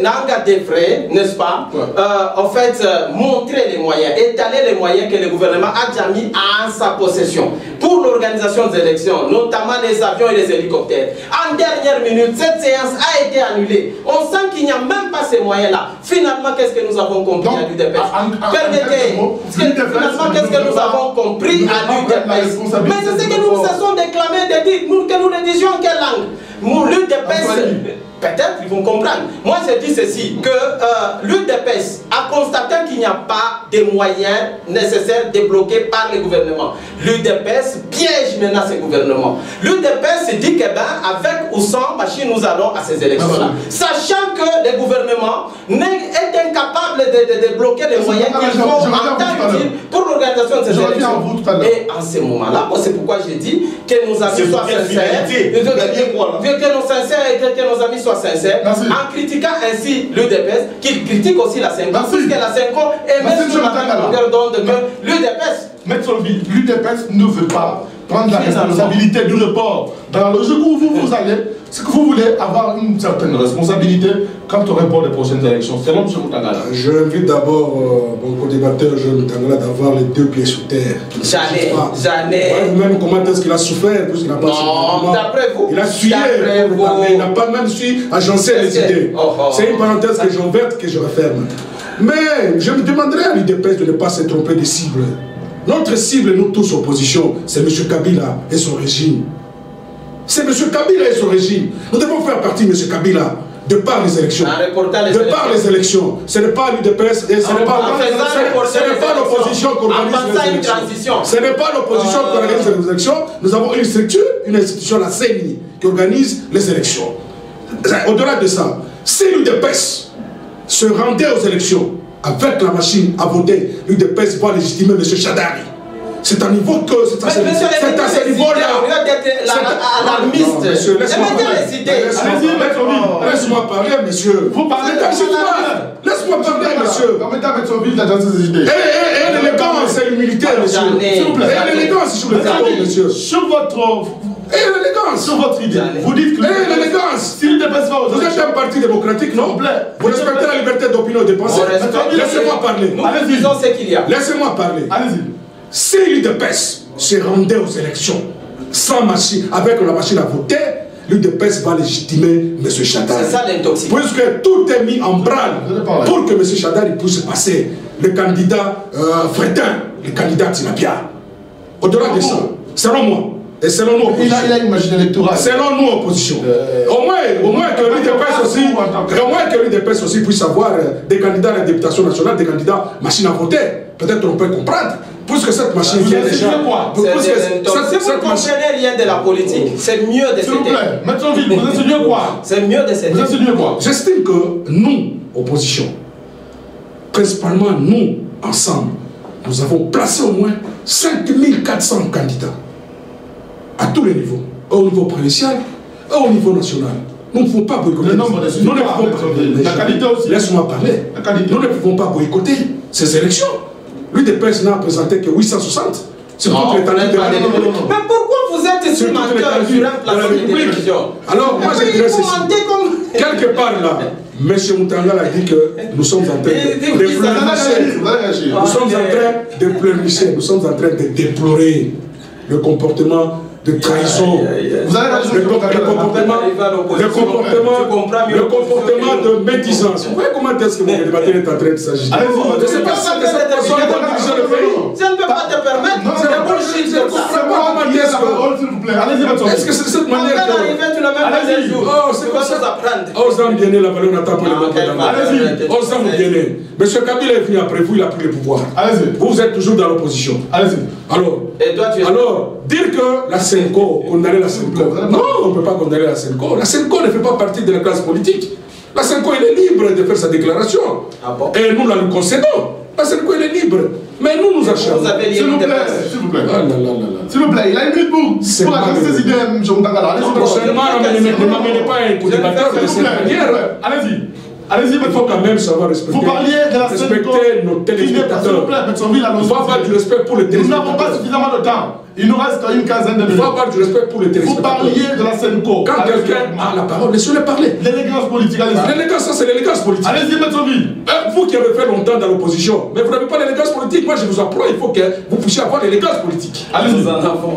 Nanga devrait, n'est-ce pas, en fait, montrer les moyens, étaler les moyens que le gouvernement a déjà mis en sa possession pour l'organisation des élections, notamment les avions et les hélicoptères. En dernière minute, cette séance a été annulée. On sent qu'il n'y a même pas ces moyens-là. Finalement, qu'est-ce que nous avons compris à l'UDPS? Permettez, finalement, qu'est-ce que nous avons compris à l'UDPS? Mais c'est ce que nous cessons de clamer, de dire, que nous le disions en quelle langue? L'UDPS, peut-être ils vont comprendre. Moi, je dis ceci, que l'UDPS a constaté qu'il n'y a pas de moyens nécessaires débloqués par le gouvernement. L'UDPS piège maintenant ce gouvernement. L'UDPS dit que avec ou sans machine, nous allons à ces élections-là. Sachant que le gouvernement est incapable de débloquer les moyens qu'ils ont en temps utile pour l'organisation de ces élections. Et en ce moment-là, c'est pourquoi j'ai dit que nos amis soient sincères, que nos amis soient sincères, en critiquant ainsi l'UDPS, qu'ils critiquent aussi la CENCO, puisque la CENCO émet sur la même longueur d'onde que l'UDPS. L'UDPS ne veut pas prendre la responsabilité du report. Dans la logique où vous allez, c'est que vous voulez avoir une certaine responsabilité quant au report des prochaines élections. C'est l'homme, M. Moutangala. Je invite d'abord mon co-débatteur, Jean Moutangala, d'avoir les 2 pieds sous terre. Jamais. Même comment est-ce qu'il a souffert, puisqu'il n'a pas Non, d'après vous. Il a suivi, il n'a pas même su agencer les idées. C'est une parenthèse que j'ouverte, que je referme. Mais je me demanderais à l'UDPS de ne pas se tromper de cible. Notre cible, nous tous opposition, c'est M. Kabila et son régime. C'est M. Kabila et son régime. Nous devons faire partie de M. Kabila de par les élections. De par les élections. Ce n'est pas l'UDPS et ce n'est pas l'opposition qui organise les élections. Ce n'est pas l'opposition qui organise les élections. Nous avons une structure, une institution, la CENI, qui organise les élections. Au-delà de ça, si l'UDPS se rendait aux élections avec la machine à voter, l'UDPS va légitimer M. Chadari. C'est un niveau que... C'est à ce niveau-là. Alarmiste. Laisse-moi parler, monsieur. Vous parlez Laisse-moi parler, monsieur. Permettez avec son vif d'agence des idées. Et l'élégance et l'humilité, monsieur. S'il vous plaît. Et l'élégance sur le plateau, monsieur. Sur votre... Et l'élégance. Sur votre idée. Vous dites que... Et l'élégance. Vous êtes un parti démocratique, non? Vous respectez la liberté d'opinion et de pensée. Laissez-moi parler. Nous disons ce qu'il y a. Laissez-moi parler. Allez-y. Si l'UDPS se rendait aux élections sans machine, avec la machine à voter, l'UDPS va légitimer M. Chadari. C'est ça l'intoxication. Puisque tout est mis en branle pour que M. Chadari puisse passer le candidat Fretin, le candidat Tinapia. Au-delà de ça, selon moi, et selon nous, il a une machine électorale. Selon nous, opposition. Au moins que l'UDPS aussi puisse avoir des candidats à la députation nationale, des candidats machines à voter. Peut-être on peut comprendre. Puisque cette machine qui est déjà... Si vous ne comprenez rien de la politique, c'est mieux de s'il vous plaît, mettons vite, vous enseignez quoi? C'est mieux de s'aider. Vous enseignez quoi? J'estime que nous, opposition, principalement nous, ensemble, nous avons placé au moins 5400 candidats à tous les niveaux, au niveau provincial et au niveau national. Nous ne pouvons pas boycotter. Nous ne pouvons pas. La qualité aussi. Laisse-moi parler. Nous ne pouvons pas boycotter ces élections. L'UDPS n'a présenté que 860. C'est toute l'étendue de la République. Mais pourquoi vous êtes sur menteur sur un plateau de télévision? Alors, moi je dirais ceci. Quelque part là, M. Moutangala a dit que nous sommes en train de pleurnicher. Nous sommes en train de pleurnicher. Nous sommes en train de déplorer le comportement de trahison. Vous avez le comportement de médisance. Vous voyez comment est-ce que mon débatteur est en train de s'agir? Je ne sais pas ça, cette personne va diriger le pays. Je ne peux pas te permettre. C'est la bullshit. Je ne comprends pas comment est-ce que... s'il vous plaît. Allez-y, votre Est-ce que c'est de cette manière que... Allez-y. Oh, c'est comme ça. Osam Diéné, la valeur n'attend pas le monde. Allez-y. Osam Diéné. Monsieur Kabila est venu après vous, il a pris le pouvoir. Allez-y. Vous êtes toujours dans l'opposition. Allez-y. Alors, dire que la Senco, condamner la Senco. Non, on ne peut pas condamner la Senco. La Senco ne fait pas partie de la classe politique. La Senco, elle est libre de faire sa déclaration. Ah bon? Et nous la lui concédons. La Senco, elle est libre. Mais nous, nous achetons. S'il vous plaît. S'il vous plaît. S'il vous plaît, il a une minute pour ajuster ses idées, M. Mutangala. Prochainement, ne m'amenez pas un co-débatteur de cette manière. Allez-y. Allez-y, il faut quand même savoir respecter. Vous parliez de la respecter nos téléspectateurs. S'il vous plaît, il faut avoir du respect pour les téléspectateurs. Nous n'avons pas suffisamment de temps. Il nous reste une quinzaine de minutes. Il faut avoir du respect pour les téléspectateurs. Vous parliez de la Senco. Quand quelqu'un a la parole, laissez-le parler. L'élégance politique, allez-y. L'élégance, ça c'est l'élégance politique. Allez-y, Metsovi. Vous qui avez fait longtemps dans l'opposition, mais vous n'avez pas l'élégance politique, moi je vous apprends, il faut que vous puissiez avoir l'élégance politique. Allez-y.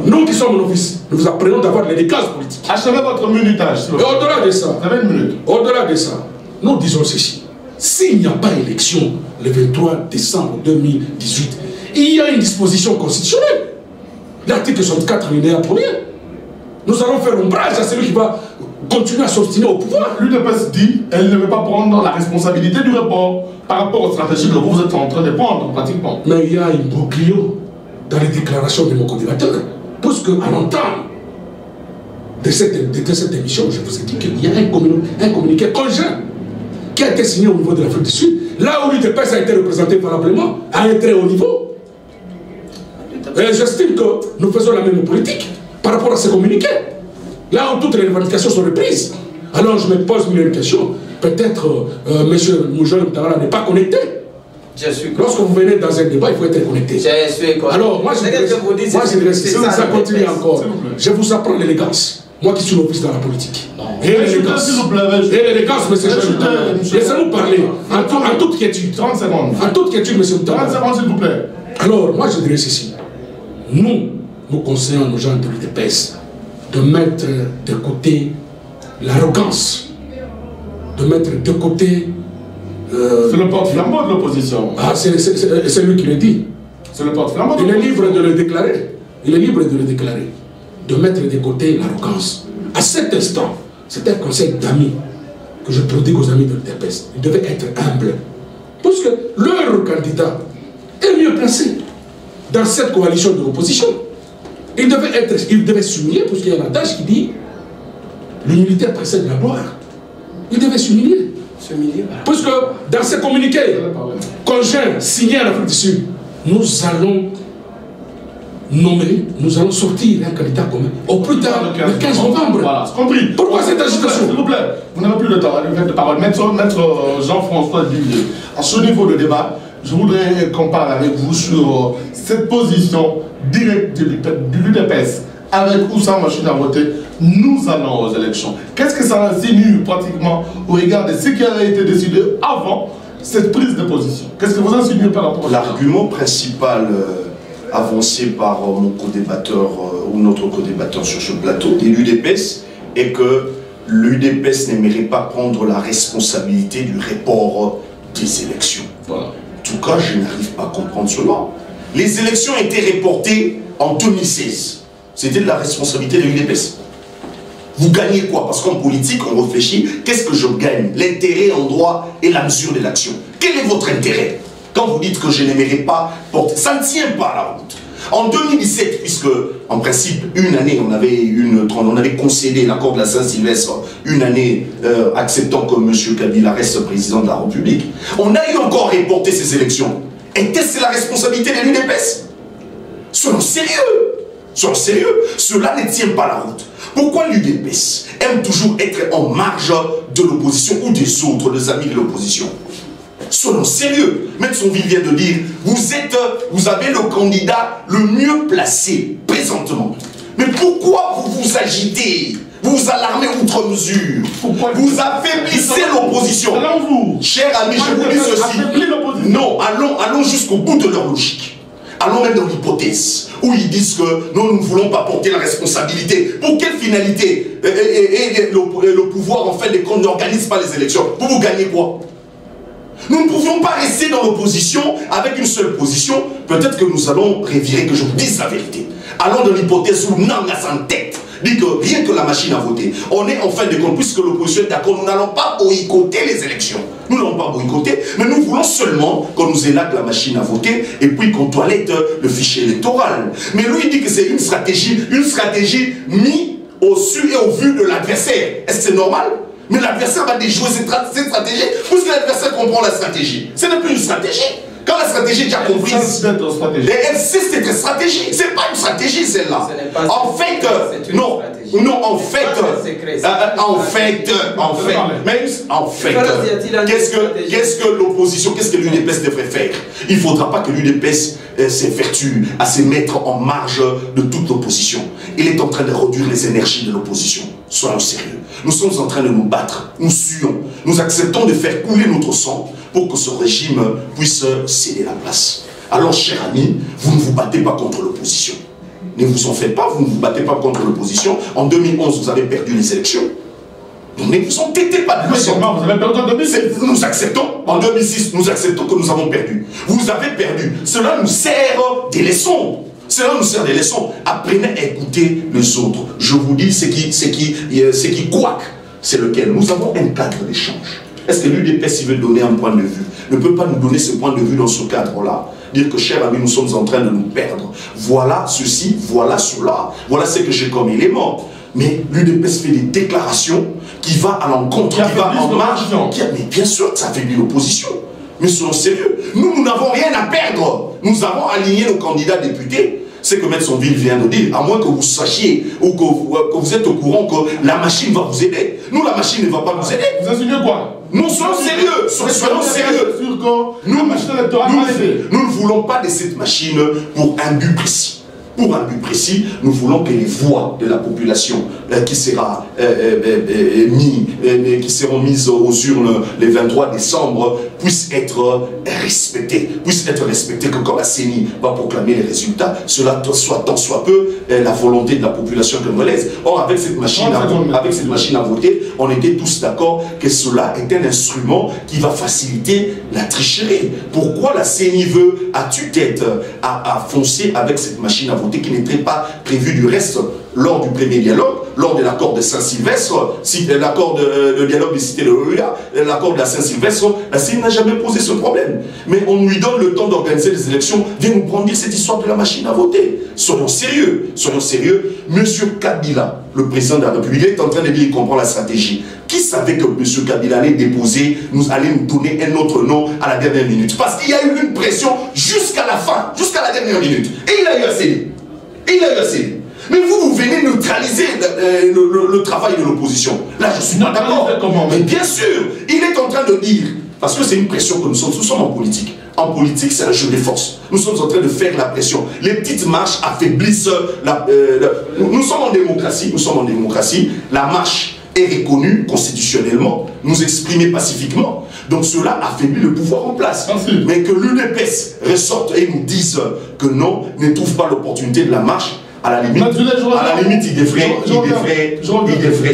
Nous qui sommes novices, nous vous apprenons d'avoir l'élégance politique. Achevez votre minutage. Et au-delà de ça, vous avez une minute. Au-delà de ça, nous disons ceci. S'il n'y a pas élection le 23 décembre 2018, il y a une disposition constitutionnelle. L'article 64 alinéa 1er. Nous allons faire ombrage à celui qui va continuer à s'obstiner au pouvoir. L'UDPS dit qu'elle ne veut pas prendre la responsabilité du report par rapport aux stratégies que vous êtes en train de prendre pratiquement. Mais il y a un broglio dans les déclarations de mon co-débatteur. Puisque à l'entame de cette émission, je vous ai dit qu'il y a un communiqué conjoint qui a été signé au niveau de l'Afrique du Sud, là où l'UDPS a été représenté valablement, à un très haut niveau. Et j'estime que nous faisons la même politique par rapport à ces communiqués. Là où toutes les revendications sont reprises. Alors je me pose une question. Peut-être M. Moujol Mutangala n'est pas connecté. Lorsque vous venez dans un débat, il faut être connecté. Alors moi je dirais, si ça continue encore, je vous apprends l'élégance. Moi qui suis novice dans la politique. Et l'élégance, M. Mutangala. Laissez-nous parler en toute quiétude. 30 secondes. En toute quiétude, M. Mutangala. 30 secondes, s'il vous plaît. Alors, moi je dirais ceci. Nous conseillons aux gens de l'UDPS de mettre de côté l'arrogance, de mettre de côté... c'est le porte-flambeau de l'opposition. Ah, c'est lui qui le dit. C'est le porte-flambeau. Il est libre de le déclarer. Il est libre de le déclarer. De mettre de côté l'arrogance. À cet instant, c'est un conseil d'amis que je prodigue aux amis de l'UDPS. Ils devaient être humbles. Parce que leur candidat est mieux placé dans cette coalition de l'opposition. Il devait s'humilier, parce qu'il y a un adage qui dit l'humilité précède la gloire. Il devait s'humilier. Parce que dans ces communiqués conjoints signés à l'Afrique du Sud, nous allons sortir un candidat commun au plus tard le 15 novembre. Voilà, c'est compris. Pourquoi cette agitation? S'il vous plaît, vous n'avez plus le temps de parole. Maître Jean-François Duvier, à ce niveau de débat, je voudrais qu'on parle avec vous sur cette position directe de l'UDPS avec Oussama Machine à voter. Nous allons aux élections. Qu'est-ce que ça insinue pratiquement au regard de ce qui a été décidé avant cette prise de position? Qu'est-ce que vous insinuez par rapport à ça? L'argument principal avancé par mon co-débatteur ou notre co-débatteur sur ce plateau de l'UDPS est que l'UDPS n'aimerait pas prendre la responsabilité du report des élections. Voilà. En tout cas, je n'arrive pas à comprendre cela. Les élections étaient reportées en 2016. C'était de la responsabilité de l'UDPS. Vous gagnez quoi? Parce qu'en politique, on réfléchit, qu'est-ce que je gagne? L'intérêt en droit et la mesure de l'action. Quel est votre intérêt? Quand vous dites que je n'aimerais pas porter, ça ne tient pas la route. En 2017, puisque en principe, une année, on avait concédé l'accord de la Saint-Sylvestre, une année acceptant que M. Kabila reste président de la République, on a eu encore reporté ces élections. Était-ce la responsabilité de l'UDPS? Soyons sérieux. Soyons sérieux. Cela ne tient pas la route. Pourquoi l'UDPS aime toujours être en marge de l'opposition ou des autres, amis de l'opposition? Soyons sérieux. Maître Sonville vient de dire, vous avez le candidat le mieux placé présentement. Mais pourquoi vous vous agitez? Vous vous alarmez outre mesure. Vous affaiblissez l'opposition. Cher ami, je vous dis ceci. Non, allons jusqu'au bout de leur logique. Allons même dans l'hypothèse où ils disent que nous ne voulons pas porter la responsabilité. Pour quelle finalité? Et le pouvoir, en fait, les comptes n'organise pas les élections. Vous gagnez quoi? Nous ne pouvions pas rester dans l'opposition avec une seule position. Peut-être que nous allons révirer, que je vous dise la vérité. Allons dans l'hypothèse où Nangas en tête dit que rien que la machine à voter, on est en fin de compte, puisque l'opposition est d'accord, nous n'allons pas boycotter les élections. Nous n'allons pas boycotter, mais nous voulons seulement qu'on nous élague la machine à voter et puis qu'on toilette le fichier électoral. Mais lui, il dit que c'est une stratégie mise au su et au vu de l'adversaire. Est-ce que c'est normal? Mais l'adversaire va déjouer cette stratégie, puisque l'adversaire comprend la stratégie. Ce n'est plus une stratégie. Quand la stratégie est déjà comprise, elle cesse d'être stratégie. C'est pas une stratégie celle-là. En fait, qu'est-ce que l'opposition, qu'est-ce que l'UDPS devrait faire? Il ne faudra pas que l'UDPS s'évertue à se mettre en marge de toute l'opposition. Il est en train de réduire les énergies de l'opposition. Soyons sérieux. Nous sommes en train de nous battre, nous suons, nous acceptons de faire couler notre sang pour que ce régime puisse céder la place. Alors, chers amis, vous ne vous battez pas contre l'opposition. Ne vous en faites pas, vous ne vous battez pas contre l'opposition. En 2011, vous avez perdu les élections. Donc, ne vous entêtez pas de leçons. Vous avez perdu en 2006. Nous acceptons, en 2006, nous acceptons que nous avons perdu. Vous avez perdu. Cela nous sert des leçons. Cela nous sert des leçons. Apprenez à écouter les autres. Je vous dis ce qui couac, c'est lequel. Nous avons un cadre d'échange. Est-ce que l'UDPS, s'il veut donner un point de vue, ne peut pas nous donner ce point de vue dans ce cadre-là? Dire que, chers amis, nous sommes en train de nous perdre. Voilà ceci, voilà cela. Voilà ce que j'ai comme élément. Mais l'UDPS fait des déclarations qui vont à l'encontre, qui va en marge. Mais bien sûr que ça affaiblit l'opposition. Mais soyons sérieux. Nous n'avons rien à perdre. Nous avons aligné nos candidats députés. C'est que Maître Sonville vient de dire, à moins que vous sachiez ou que vous êtes au courant que la machine va vous aider. Nous, la machine ne va pas nous aider. Vous insinuez quoi? Nous soyons sérieux. Soyons sérieux. Nous ne voulons pas de cette machine pour un but précis. Pour un but précis, nous voulons que les voix de la population qui seront mises aux urnes le 23 décembre puissent être respectées. Que quand la CENI va proclamer les résultats, cela soit tant soit peu la volonté de la population congolaise. Or, avec cette machine à voter, on était tous d'accord que cela est un instrument qui va faciliter la tricherie. Pourquoi la CENI veut à tue-tête à foncer avec cette machine à voter qui n'était pas prévu du reste lors du premier dialogue, lors de l'accord de Saint-Sylvestre, l'accord de dialogue de Cité de l'OEA, l'accord de la Saint-Sylvestre, la CENI n'a jamais posé ce problème. Mais on lui donne le temps d'organiser les élections, vient nous brandir cette histoire de la machine à voter. Soyons sérieux, soyons sérieux. Monsieur Kabila, le président de la République, est en train de dire qu'il comprend la stratégie. Qui savait que monsieur Kabila allait déposer, allait nous donner un autre nom à la dernière minute? Parce qu'il y a eu une pression jusqu'à la fin, jusqu'à la dernière minute. Et il a eu assez. Mais vous venez neutraliser le travail de l'opposition. Là, je suis pas d'accord. Mais bien sûr, il est en train de dire, parce que c'est une pression que nous sommes en politique. En politique, c'est un jeu des forces. Nous sommes en train de faire la pression. Les petites marches affaiblissent nous sommes en démocratie. La marche est reconnue constitutionnellement, nous exprimer pacifiquement. Donc cela affaiblit le pouvoir en place. Merci. Mais que l'UDPS ressorte et nous dise que non, ne trouve pas l'opportunité de la marche, à la limite, il devrait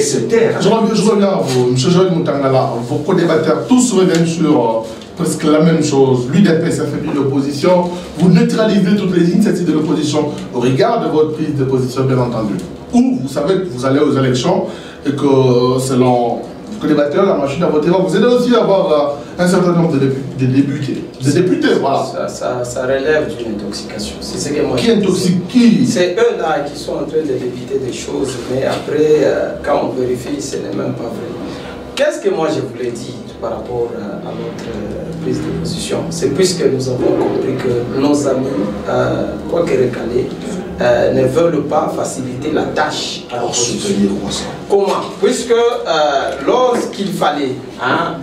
se taire. Je reviens à vous, M. Joël Moutangala. Vos co-débatteurs, tous reviennent sur presque la même chose. L'UDPS affaiblit l'opposition. Vous neutralisez toutes les initiatives de l'opposition au regard de votre prise de position, bien entendu. Ou vous savez que vous allez aux élections et que selon vos co-débatteurs, la machine à voter va vous aider aussi à avoir un certain nombre de députés. Voilà. Ça relève d'une intoxication. C'est ce que moi. Qui intoxique qui? C'est eux là qui sont en train de débiter des choses, mais après, quand on vérifie, ce n'est même pas vrai. Qu'est-ce que moi je voulais dire par rapport à notre prise de position? C'est puisque nous avons compris que nos amis, quoi que recalés, ne veulent pas faciliter la tâche à l'opposition. Comment? Puisque lorsqu'il fallait,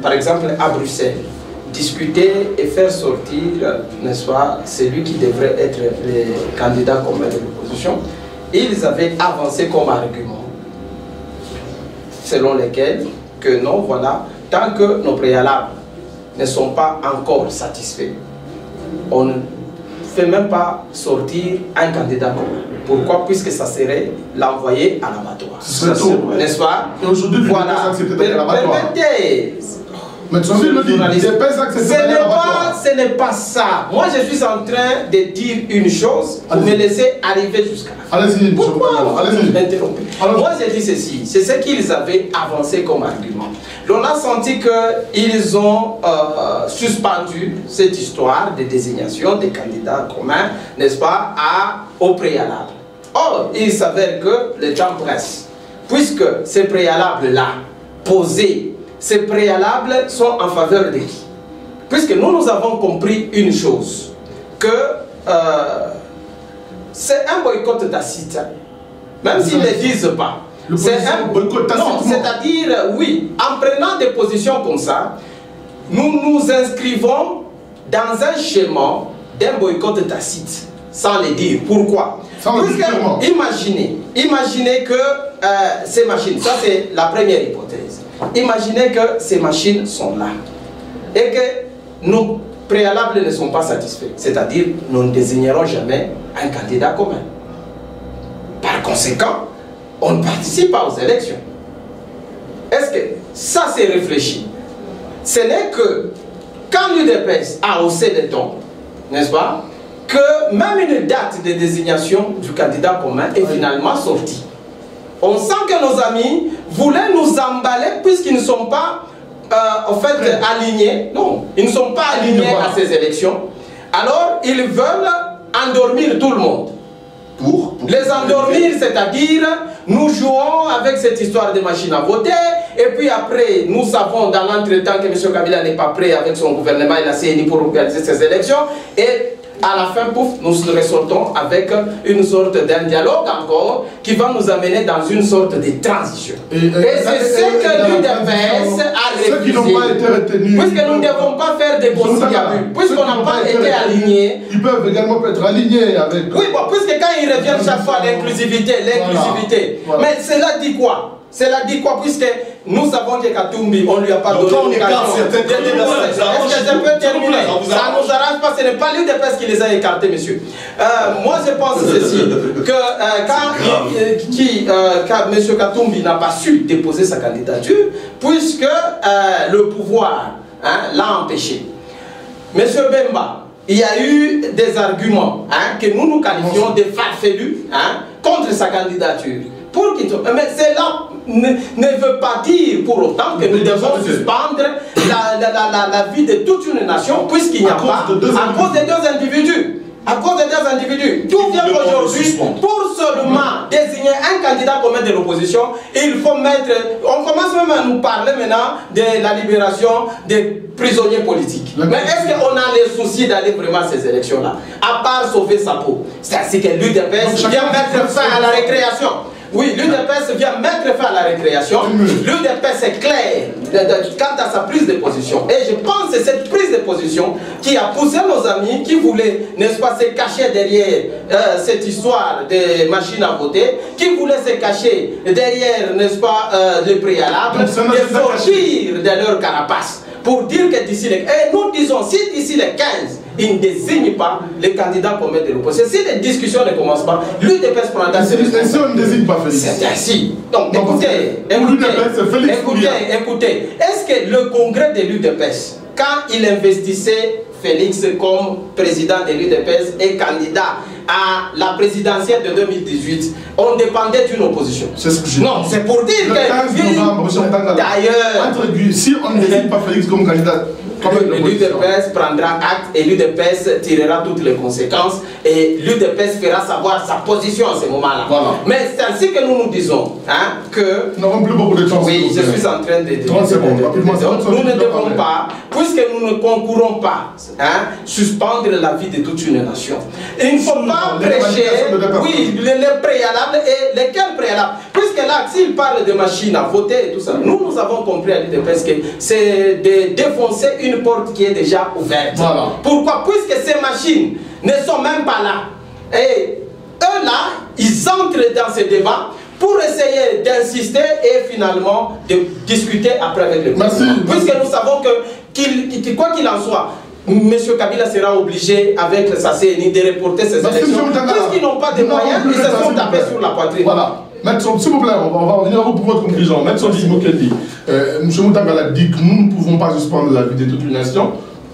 par exemple à Bruxelles, discuter et faire sortir, n'est-ce pas, celui qui devrait être le candidat commun de l'opposition, ils avaient avancé comme argument, selon lesquels que non, voilà, tant que nos préalables ne sont pas encore satisfaits, on fait même pas sortir un candidat commun. Pourquoi? Puisque ça serait l'envoyer à l'abattoir. N'est-ce pas? Et aujourd'hui, voilà. Permettez. Mais tu le dis, ce n'est pas ça. Moi, je suis en train de dire une chose pour me laisser arriver jusqu'à la fin. Allez-y. Pourquoi vous m'interrompez? Moi, je dis ceci. C'est ce qu'ils avaient avancé comme argument. On a senti qu'ils ont suspendu cette histoire de désignation des candidats communs, n'est-ce pas, au préalable. Or, il s'avère que le temps presse. Puisque ces préalables-là, posés, ces préalables sont en faveur de qui? Puisque nous avons compris une chose, que c'est un boycott tacite, même s'ils ne le disent pas. C'est un boycott tacite. Non, c'est-à-dire, oui, en prenant des positions comme ça, nous nous inscrivons dans un schéma d'un boycott tacite, sans le dire. Pourquoi? Imaginez que ces machines, ça c'est la première hypothèse. Imaginez que ces machines sont là et que nos préalables ne sont pas satisfaits. C'est-à-dire, nous ne désignerons jamais un candidat commun. Par conséquent, on ne participe pas aux élections. Est-ce que ça c'est réfléchi? Ce n'est que quand l'UDPS a haussé les tons, n'est-ce pas, que même une date de désignation du candidat commun est finalement sortie. On sent que nos amis voulaient nous emballer puisqu'ils ne sont pas en fait alignés. Non, ils ne sont pas alignés à ces élections. Alors, ils veulent endormir tout le monde. Pour les endormir, c'est-à-dire, nous jouons avec cette histoire de machine à voter, et puis après, nous savons dans l'entretemps que M. Kabila n'est pas prêt avec son gouvernement et la CNI pour organiser ces élections, et à la fin, pouf, nous ressortons avec une sorte d'un dialogue encore qui va nous amener dans une sorte de transition. Et c'est ce que l'UDPS a refusé. Puisque nous ne devons pas faire des conciliabules, puisqu'on n'a pas été alignés. Ils peuvent également être alignés avec... Oui, bon, puisque quand ils reviennent chaque fois l'inclusivité. Voilà. Mais cela dit quoi? Cela dit quoi? Puisque nous savons que Katumbi, on ne lui a pas donné l'occasion. Est-ce que je peux terminer? Ça ne nous arrange pas, ce n'est pas l'UDPS qui les a écartés, monsieur. Moi, je pense ceci, que quand M. Katumbi n'a pas su déposer sa candidature, puisque le pouvoir l'a empêché. M. Bemba, il y a eu des arguments que nous qualifions de farfelus contre sa candidature. Mais cela ne veut pas dire pour autant que nous devons suspendre la vie de toute une nation, puisqu'il n'y a pas, à cause de deux individus. À cause de deux individus. Tout vient aujourd'hui pour seulement désigner un candidat commun de l'opposition. Il faut mettre... On commence même à nous parler maintenant de la libération des prisonniers politiques. Mais est-ce qu'on a les soucis d'aller vraiment à ces élections-là? À part sauver sa peau. C'est-à-dire que l'UDPS vient mettre fin à la récréation. Oui, l'UDPS vient mettre fin à la récréation. L'UDPS est clair quant à sa prise de position. Et je pense que c'est cette prise de position qui a poussé nos amis qui voulaient, n'est-ce pas, se cacher derrière cette histoire des machines à voter, qui voulaient se cacher derrière, n'est-ce pas, les préalables, et sortir de leur carapace. Pour dire que d'ici les... Et nous disons, si d'ici les 15, ils ne désignent pas les candidats communs de l'opposition, si les discussions ne commencent pas, l'UDPS prendra ses responsabilités. Si on ne désigne pas Félix. C'est ainsi. Donc, écoutez, est-ce que le congrès de l'UDPS, quand il investissait Félix comme président de l'UDPS et candidat à la présidentielle de 2018, on dépendait d'une opposition? C'est ce que je dis. Non, c'est pour dire que... D'ailleurs... Si on ne désigne pas Félix comme candidat... L'UDPS prendra acte et l'UDPS tirera toutes les conséquences et l'UDPS fera savoir sa position à ce moment-là. Voilà. Mais c'est ainsi que nous nous disons que... Nous n'avons plus beaucoup de temps. Oui, je suis en train de... 30 secondes, nous ne devons pas, puisque nous ne concourons pas, suspendre la vie de toute une nation. Il ne faut pas prêcher, oui, les préalables et lesquels préalables. Puisque là, s'il parle de machines à voter et tout ça, nous avons compris à l'UDPS que c'est de défoncer une porte qui est déjà ouverte. Voilà. Pourquoi? Puisque ces machines ne sont même pas là. Et eux là, ils entrent dans ce débat pour essayer d'insister et finalement de discuter après avec le gouvernement. Puisque nous savons que, quoi qu'il en soit, M. Kabila sera obligé, avec sa CNI, de reporter ses élections. Puisqu'ils n'ont pas de moyens, ils se sont tapés sur la poitrine. Voilà. S'il vous plaît, on va revenir à vous pour votre conclusion. Maître Mokendi, M. Moutangala dit que nous ne pouvons pas suspendre la vie de toute une nation.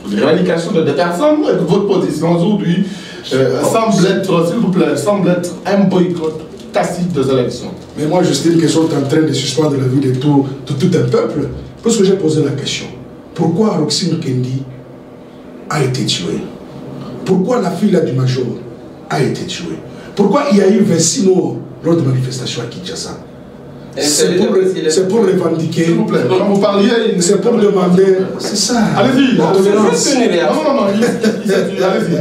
L'éradication de personnes, votre position aujourd'hui semble être, s'il vous plaît, semble être un boycott tacite des élections. Mais moi, j'estime qu'ils sont en train de suspendre la vie de tout un peuple. Parce que j'ai posé la question. Pourquoi Roxy Mokendi a été tuée? Pourquoi la fille du major a été tuée? Pourquoi il y a eu 26 morts lors de manifestations à Kinshasa? C'est pour revendiquer. S'il vous plaît, quand vous parliez, c'est pour demander. C'est ça. Allez-y. La tolérance. Non, allez-y.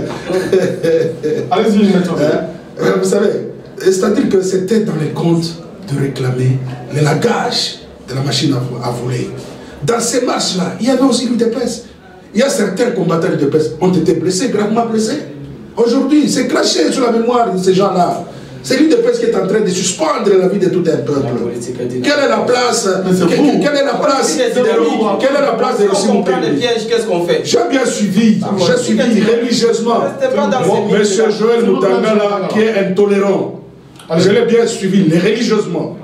Allez-y, maître. Vous savez, c'est-à-dire que c'était dans les comptes de réclamer le lagage de la machine à voler. Dans ces marches-là, il y avait aussi l'UDPS. Il y a certains combattants de l'UDPS qui ont été blessés, gravement blessés. Aujourd'hui, c'est craché sur la mémoire de ces gens-là. C'est l'UDPS qui est en train de suspendre la vie de tout un peuple. Quelle est la place? Quelle est la place de Roxy Mokendi? Qu'est-ce qu'on fait? J'ai bien suivi, religieusement. Monsieur Joël Moutangala qui est intolérant. Je l'ai bien suivi religieusement.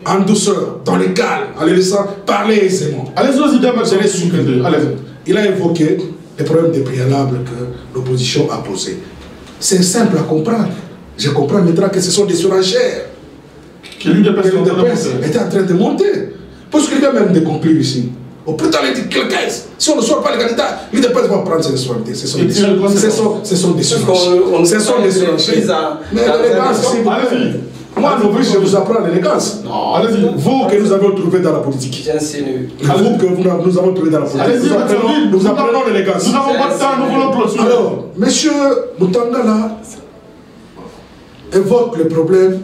En douceur, dans le calme, en les laissant parler aisément. Je l'ai suivi. Il a évoqué les problèmes des préalables que l'opposition a posés. C'est simple à comprendre. Je comprends maintenant que ce sont des surenchères. Que l'UDPS était en train de monter. Parce qu'il y a même des conclus ici. Au plus tard, il dit quelqu'un. Si on ne sort pas les candidats, l'UDPS va prendre ses responsabilités. Ce sont des surenchères. Ce sont des surenchères. Mais l'élégance, s'il vous plaît. Moi, je vous apprends l'élégance. Vous que nous avons trouvé dans la politique. Vous que nous avons trouvé dans la politique. Nous apprenons l'élégance. Nous n'avons pas de temps, nous voulons clôturer. Alors, monsieur Moutangala évoque le problème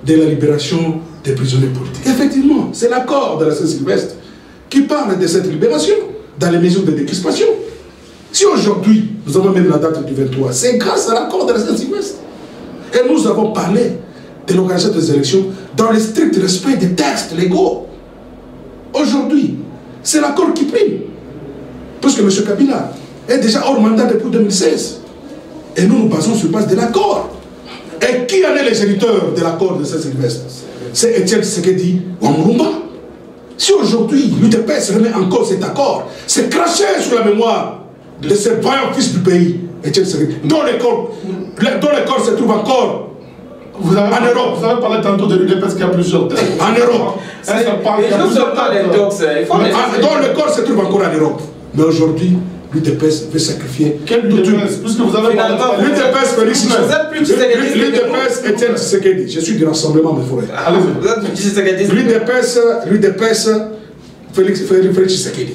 de la libération des prisonniers politiques. Effectivement, c'est l'accord de la Saint-Sylvestre qui parle de cette libération dans les mesures de décrispation. Si aujourd'hui, nous avons même la date du 23, c'est grâce à l'accord de la Saint-Sylvestre. Et nous avons parlé de l'organisation des élections dans le strict respect des textes légaux. Aujourd'hui, c'est l'accord qui prime. Parce que M. Kabila est déjà hors mandat depuis 2016. Et nous nous basons sur base de l'accord. Et qui en est les géniteurs de l'accord de Saint-Sylvestre? C'est Étienne Tshisekedi Wamulumba. Si aujourd'hui l'UDPS remet encore cet accord, c'est cracher sur la mémoire de ces vaillants fils du pays, Étienne Tshisekedi, dont les corps se trouvent encore en Europe. Vous avez parlé tantôt de l'UDPS qui a plusieurs têtes. En Europe. Dont le corps se trouve encore en Europe. Mais aujourd'hui, l'UDPS veut sacrifier. Quel UDPS? Puisque vous avez parlé de l'UDPS, Félix. L'UDPS Étienne Tshisekedi. Je suis du rassemblement, mes frères. L'UDPS, Félix Tshisekedi,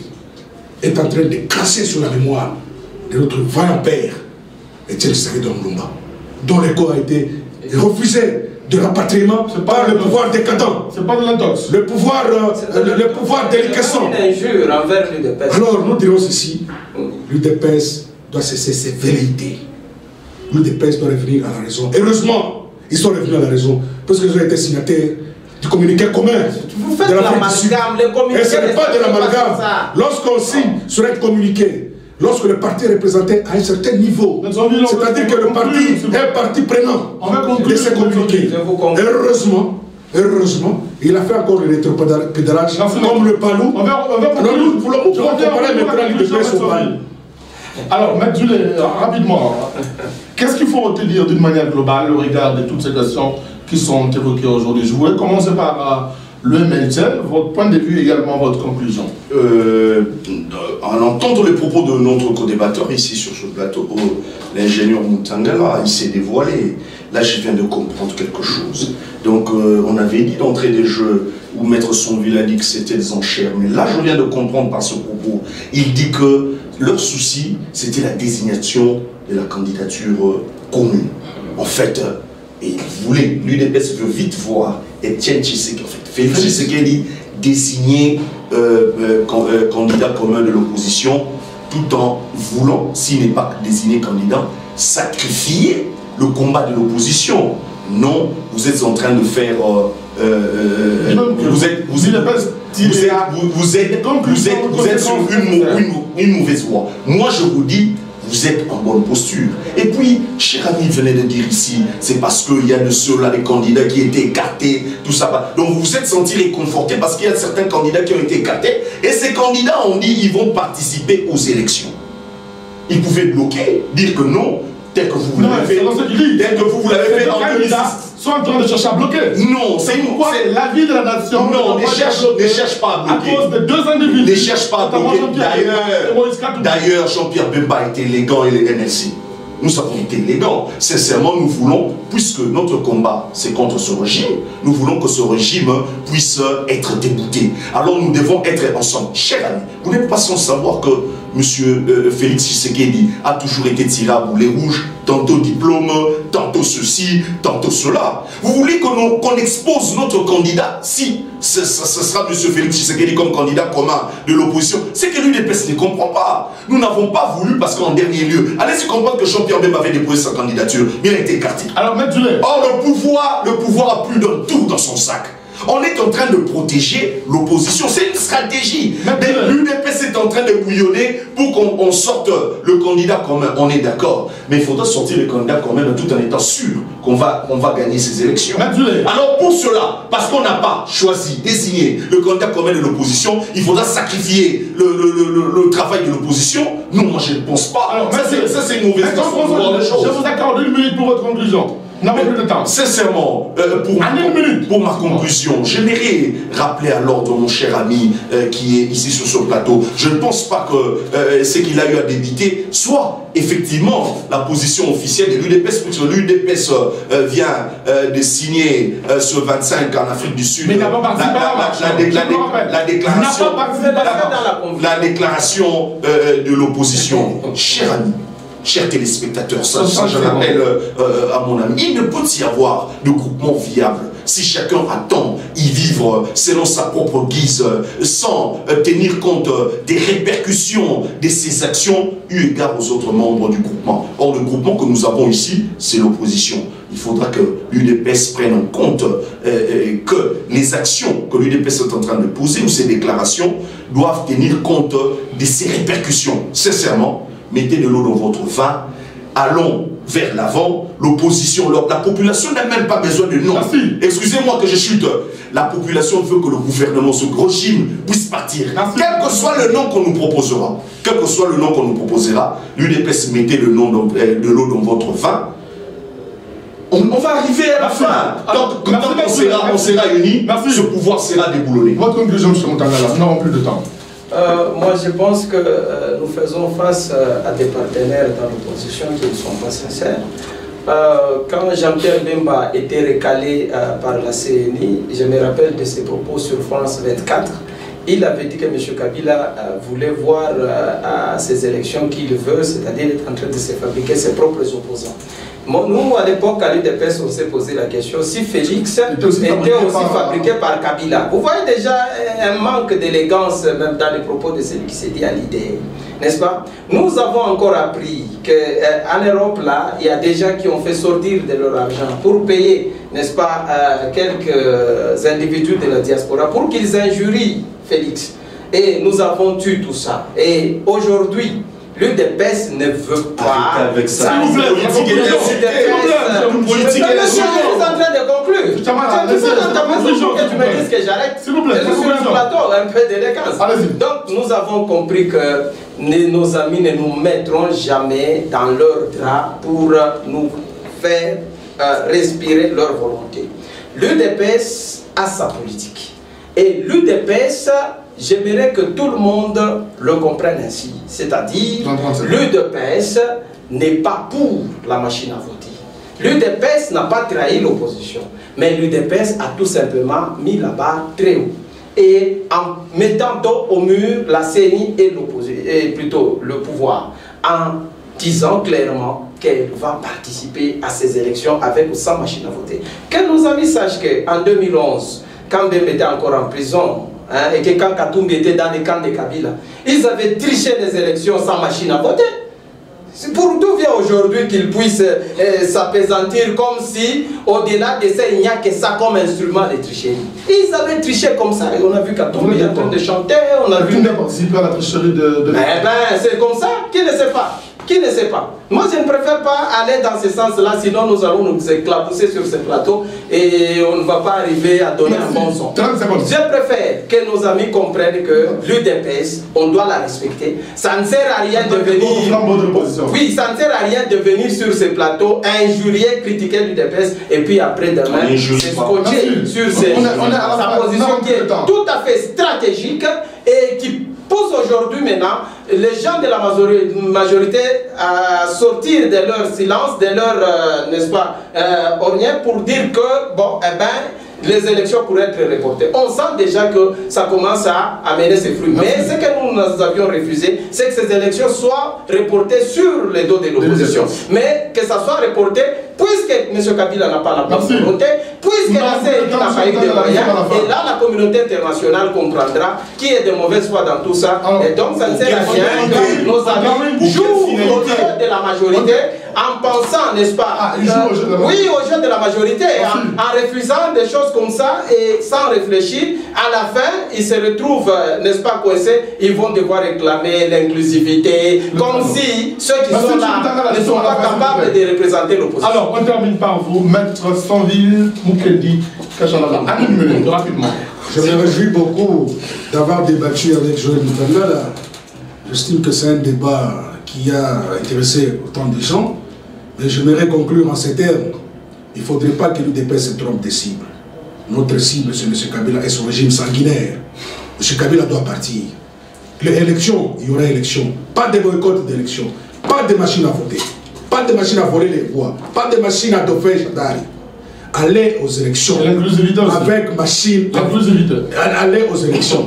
est en train de casser sur la mémoire de notre vaillant père, Étienne Tshisekedi Wamulumba, dont le corps a été refusé de rapatriement par le pouvoir décadent. C'est pas de l'intox. Le pouvoir déliquescent. Alors nous dirons ceci, l'UDPS doit cesser ses velléités. L'UDPS doit revenir à la raison. Heureusement, ils sont revenus à la raison, parce qu'ils ont été signataires du communiqué commun de l'Afrique du Sud. Et ce n'est pas de l'amalgame. Lorsqu'on signe sur un communiqué, lorsque le parti est représenté à un certain niveau, c'est-à-dire que le parti est parti prenant de ces communiqués. Heureusement, il a fait encore le rétropédalage comme le Palou. Nous voulons comparer maintenant l'UDPS au Palou. Alors, M. Dulé, rapidement, qu'est-ce qu'il faut retenir d'une manière globale au regard de toutes ces questions qui sont évoquées aujourd'hui? Je voulais commencer par le MLTL, votre point de vue et également votre conclusion. En entendant les propos de notre co-débatteur ici sur ce plateau, l'ingénieur Moutangala, il s'est dévoilé. Là, je viens de comprendre quelque chose. Donc, on avait dit d'entrée des jeux où Maître Sonville a dit que c'était des enchères. Mais là, je viens de comprendre par ce propos. Il dit que leur souci, c'était la désignation de la candidature commune. En fait, il voulait, l'UDPS veut vite voir Étienne Tshisekedi, en fait, Félix Tshisekedi désigner candidat commun de l'opposition, tout en voulant, s'il n'est pas désigné candidat, sacrifier le combat de l'opposition. Non, vous êtes en train de faire... vous êtes sur une mauvaise voie. Moi, je vous dis, vous êtes en bonne posture. Et puis, cher ami venait de dire ici, c'est parce qu'il y a de ceux-là, des candidats qui étaient écartés, tout ça. Donc vous vous êtes senti réconforté parce qu'il y a certains candidats qui ont été écartés. Et ces candidats ont dit qu'ils vont participer aux élections. Ils pouvaient bloquer, dire que non, tel que vous l'avez fait. Tel que vous l'avez fait en 2006. Sont en train de chercher à bloquer. Non, c'est une quoi? La vie de la nation. Non, ne cherche pas à bloquer. À cause de deux individus. Ne cherche pas à bloquer. D'ailleurs, Jean-Pierre Bemba était élégant et les NLC. Nous avons été élégants. Sincèrement, nous voulons, puisque notre combat c'est contre ce régime, nous voulons que ce régime puisse être débouté. Alors nous devons être ensemble. Chers amis, vous n'êtes pas sans savoir que M. Félix Tshisekedi a toujours été tiré à boulet rouge, tantôt diplôme, tantôt ceci, tantôt cela. Vous voulez qu'on expose notre candidat? Si ce sera M. Félix Tshisekedi comme candidat commun de l'opposition, c'est que l'UDPS ne comprend pas. Nous n'avons pas voulu parce qu'en dernier lieu, allez-y comprendre que Jean-Pierre Bemba avait déposé sa candidature, mais il a été écarté. Alors, mettez-le. Or, le pouvoir a plus d'un tour dans son sac. On est en train de protéger l'opposition. C'est une stratégie. L'UDPS est en train de bouillonner pour qu'on sorte le candidat commun. On est d'accord. Mais il faudra sortir le candidat commun tout en étant sûr qu'on va gagner ces élections. Alors pour cela, parce qu'on n'a pas choisi, désigné le candidat commun de l'opposition, il faudra sacrifier le travail de l'opposition. Non, moi je ne pense pas. Alors, ça c'est une mauvaise façon de voir les choses. Je vous accorde 1 minute pour votre conclusion. Nous n'avons plus de temps. Sincèrement, pour ma conclusion, j'aimerais rappeler à l'ordre mon cher ami qui est ici sur ce plateau. Je ne pense pas que ce qu'il a eu à débiter soit effectivement la position officielle de l'UDPS, puisque l'UDPS vient de signer ce 25 en Afrique du Sud la déclaration de l'opposition. Cher ami, chers téléspectateurs, ça je rappelle à mon ami, il ne peut y avoir de groupement viable si chacun attend y vivre selon sa propre guise, sans tenir compte des répercussions de ses actions eu égard aux autres membres du groupement. Or, le groupement que nous avons ici, c'est l'opposition. Il faudra que l'UDPS prenne en compte que les actions que l'UDPS est en train de poser ou ses déclarations doivent tenir compte de ses répercussions. Sincèrement, mettez de l'eau dans votre vin, allons vers l'avant. L'opposition, la population n'a même pas besoin de nom. Excusez-moi que je chute. La population veut que le gouvernement, ce régime, puisse partir. Quel que soit le nom qu'on nous proposera, l'UDPS mettez de l'eau dans votre vin. On va arriver à la fin. Donc, quand on sera unis, ce pouvoir sera déboulonné. Votre conclusion, M. Moutangala, nous n'avons plus de temps. Moi, je pense que nous faisons face à des partenaires dans l'opposition qui ne sont pas sincères. Quand Jean-Pierre Bemba était recalé par la CNI, je me rappelle de ses propos sur France 24, il avait dit que M. Kabila voulait voir à ces élections qu'il veut, c'est-à-dire être en train de se fabriquer ses propres opposants. Nous, à l'époque, à l'UDPS, on s'est posé la question si Félix était aussi fabriqué par Kabila. Vous voyez déjà un manque d'élégance même dans les propos de celui qui s'est dit à l'idée, n'est-ce pas? Nous avons encore appris qu'en Europe, là, il y a des gens qui ont fait sortir de leur argent pour payer, n'est-ce pas, quelques individus de la diaspora pour qu'ils injurient Félix. Et nous avons tué tout ça. Et aujourd'hui, l'UDPS ne veut pas. Avec ça. Politique et je suis en train de conclure. Tu que tu me dises que j'arrête. Je suis sur un plateau, un peu d'élégance. Donc nous avons compris que nos amis ne nous mettront jamais dans leur drap pour nous faire respirer leur volonté. L'UDPS a sa politique. Et l'UDPS, j'aimerais que tout le monde le comprenne ainsi. C'est-à-dire, l'UDPS n'est pas pour la machine à voter. L'UDPS n'a pas trahi l'opposition. Mais l'UDPS a tout simplement mis la barre très haut. Et en mettant dos au mur la CENI et plutôt le pouvoir, en disant clairement qu'elle va participer à ces élections avec ou sans machine à voter. Que nos amis sachent qu'en 2011, quand Bemba était encore en prison, et que quand Katumbi était dans les camps de Kabila, ils avaient triché les élections sans machine à voter. Pour d'où vient aujourd'hui qu'ils puissent s'apaisantir comme si, au-delà de ça, il n'y a que ça comme instrument de tricherie. Ils avaient triché comme ça, et on a vu Katumbi en train de chanter, on a vu... Tu n'as participé à la tricherie de... Eh ben, c'est comme ça, qui ne sait pas? Qui ne sait pas? Moi, je ne préfère pas aller dans ce sens-là, sinon nous allons nous éclabousser sur ce plateau et on ne va pas arriver à donner un bon son. Je préfère que nos amis comprennent que l'UDPS, on doit la respecter. Ça ne sert à rien de venir... Oui, ça ne sert à rien de venir sur ce plateau, injurier, critiquer l'UDPS et puis après demain, se scotcher sur sa position qui est tout à fait stratégique et qui pousse aujourd'hui maintenant les gens de la majorité à sortir de leur silence, de leur, n'est-ce pas, ornière pour dire que, bon, eh ben, les élections pourraient être reportées. On sent déjà que ça commence à amener ses fruits. Mais ce que nous avions refusé, c'est que ces élections soient reportées sur les dos de l'opposition. Mais que ça soit reporté, puisque M. Kabila n'a pas la volonté, puisque la CNI n'a pas eu de moyens, et là la communauté internationale comprendra qui est de mauvaise foi dans tout ça. Et donc ça ne sert à rien que nos amis jouent au jeu de la majorité en pensant, n'est-ce pas, oui, au jeu de la majorité, en refusant des choses comme ça et sans réfléchir, à la fin, ils se retrouvent, n'est-ce pas, coincés, ils vont devoir réclamer l'inclusivité, comme si ceux qui sont là ne sont pas capables de représenter l'opposition. Alors, on termine par vous, Maître Sanville Mukendi Kachalala. Rapidement. Je me réjouis beaucoup d'avoir débattu avec Joël Moutanda. J'estime que c'est un débat qui a intéressé autant de gens. Mais j'aimerais conclure en ces termes. Il ne faudrait pas que l'UDPS se trompe des cibles. Notre cible, c'est M. Kabila et son régime sanguinaire. M. Kabila doit partir. Les élections, il y aura élection. Pas de boycott d'élections. Pas de machines à voter. Pas de machines à voler les voix. Pas de machines à doper Chadari. Allez aux élections avec machine. Allez aux élections.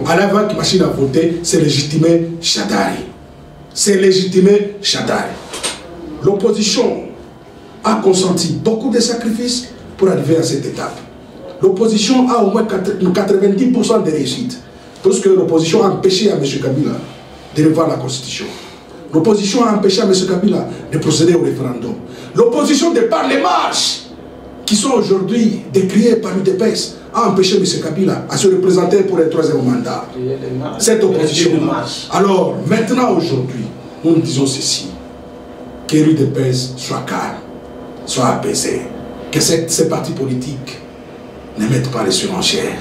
Allez avec machine à voter, c'est légitimer Chadari. C'est légitimer Chadari. L'opposition a consenti beaucoup de sacrifices pour arriver à cette étape. L'opposition a au moins 90% de réussite. Parce que l'opposition a empêché à M. Kabila de revoir la Constitution. L'opposition a empêché à M. Kabila de procéder au référendum. L'opposition, de par les marches qui sont aujourd'hui décriées par l'UDPS, a empêché M. Kabila à se représenter pour le troisième mandat. Cette opposition. Alors, maintenant, aujourd'hui, nous disons ceci. Que l'UDPS soit calme, soit apaisé, que ces partis politiques ne mettent pas les surenchères.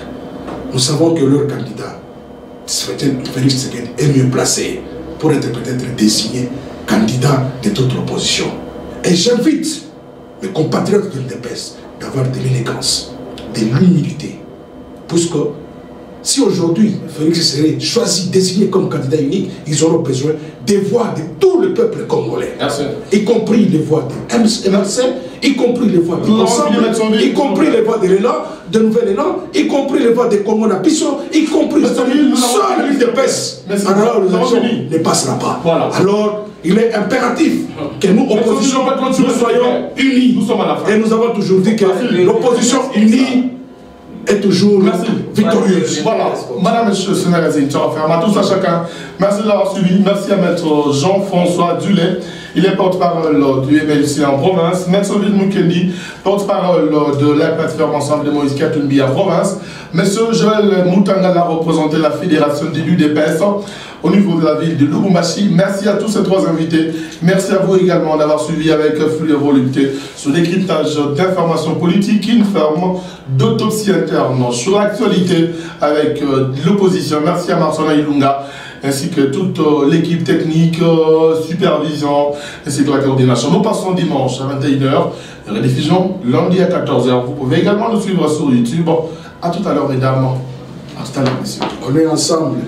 Nous savons que leur candidat, Félix Tshisekedi, est mieux placé pour être peut-être désigné candidat de toute l'opposition. Et j'invite mes compatriotes de l'UDPS d'avoir de l'élégance, de l'humilité, puisque si aujourd'hui Félix serait choisi, désigné comme candidat unique, ils auront besoin des voix de tout le peuple congolais, y compris les voix de MRC, y compris les voix de l'ensemble, y compris les voix de l'élan, de Nouvel Élan, y compris les voix de Congo Napiso, y compris seul l'UDPS. Alors l'élection ne passera pas. Alors il est impératif que nous, opposition, nous soyons unis. Et nous avons toujours dit que l'opposition unie est toujours victorieuse. Voilà, Madame Sénérazine, tu vas faire à tous à chacun. Merci de l'avoir suivi. Merci à Maître Jean-François Dulay. Il est porte-parole du MLC en province. Maître Sanville Mukendi, porte-parole de la plateforme Ensemble de Moïse Katumbi en province. Monsieur Joël Moutanda a représenté la fédération des l'UDPS au niveau de la ville de Lubumbashi. Merci à tous ces trois invités. Merci à vous également d'avoir suivi avec flux et volupté ce décryptage d'informations politiques, une forme d'autopsie interne sur l'actualité avec l'opposition. Merci à Marcela Ilunga ainsi que toute l'équipe technique, supervision, ainsi que la coordination. Nous passons dimanche à 21h, rediffusion lundi à 14h. Vous pouvez également nous suivre sur YouTube. À tout à l'heure, mesdames. À tout à l'heure, messieurs. On est ensemble.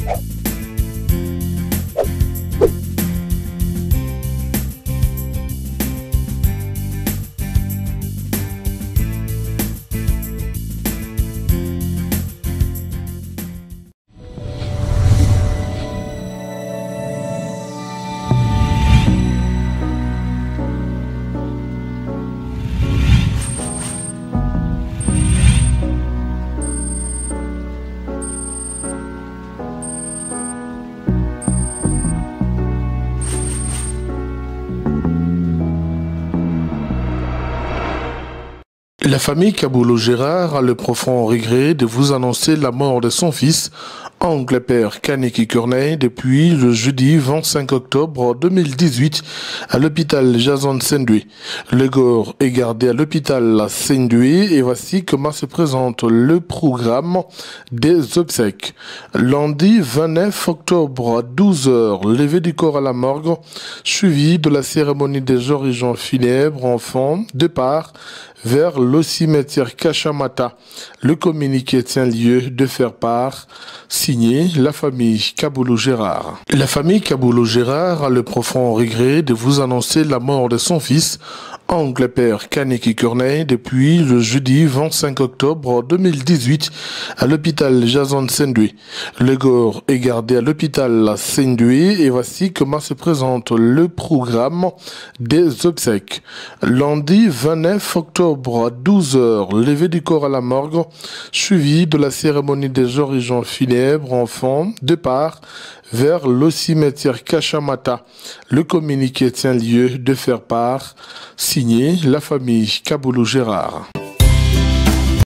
You La famille Kaboulou Gérard a le profond regret de vous annoncer la mort de son fils, oncle père Kaniki Corneille, depuis le jeudi 25 octobre 2018 à l'hôpital Jason Sendui. Le corps est gardé à l'hôpital Sendui et voici comment se présente le programme des obsèques. Lundi 29 octobre à 12h, levée du corps à la morgue, suivi de la cérémonie des origines funèbres enfants, départ vers le cimetière Kachamata. Le communiqué tient lieu de faire part, signé la famille Kaboulou Gérard. La famille Kaboulou Gérard a le profond regret de vous annoncer la mort de son fils, oncle père Kaniki Corneille, depuis le jeudi 25 octobre 2018 à l'hôpital Jason Sendui. Le corps est gardé à l'hôpital Sendui et voici comment se présente le programme des obsèques. Lundi 29 octobre à 12h, levée du corps à la morgue, suivi de la cérémonie des origines funèbres enfants, départ vers le cimetière Kachamata. Le communiqué tient lieu de faire part, signé la famille Kaboulou Gérard.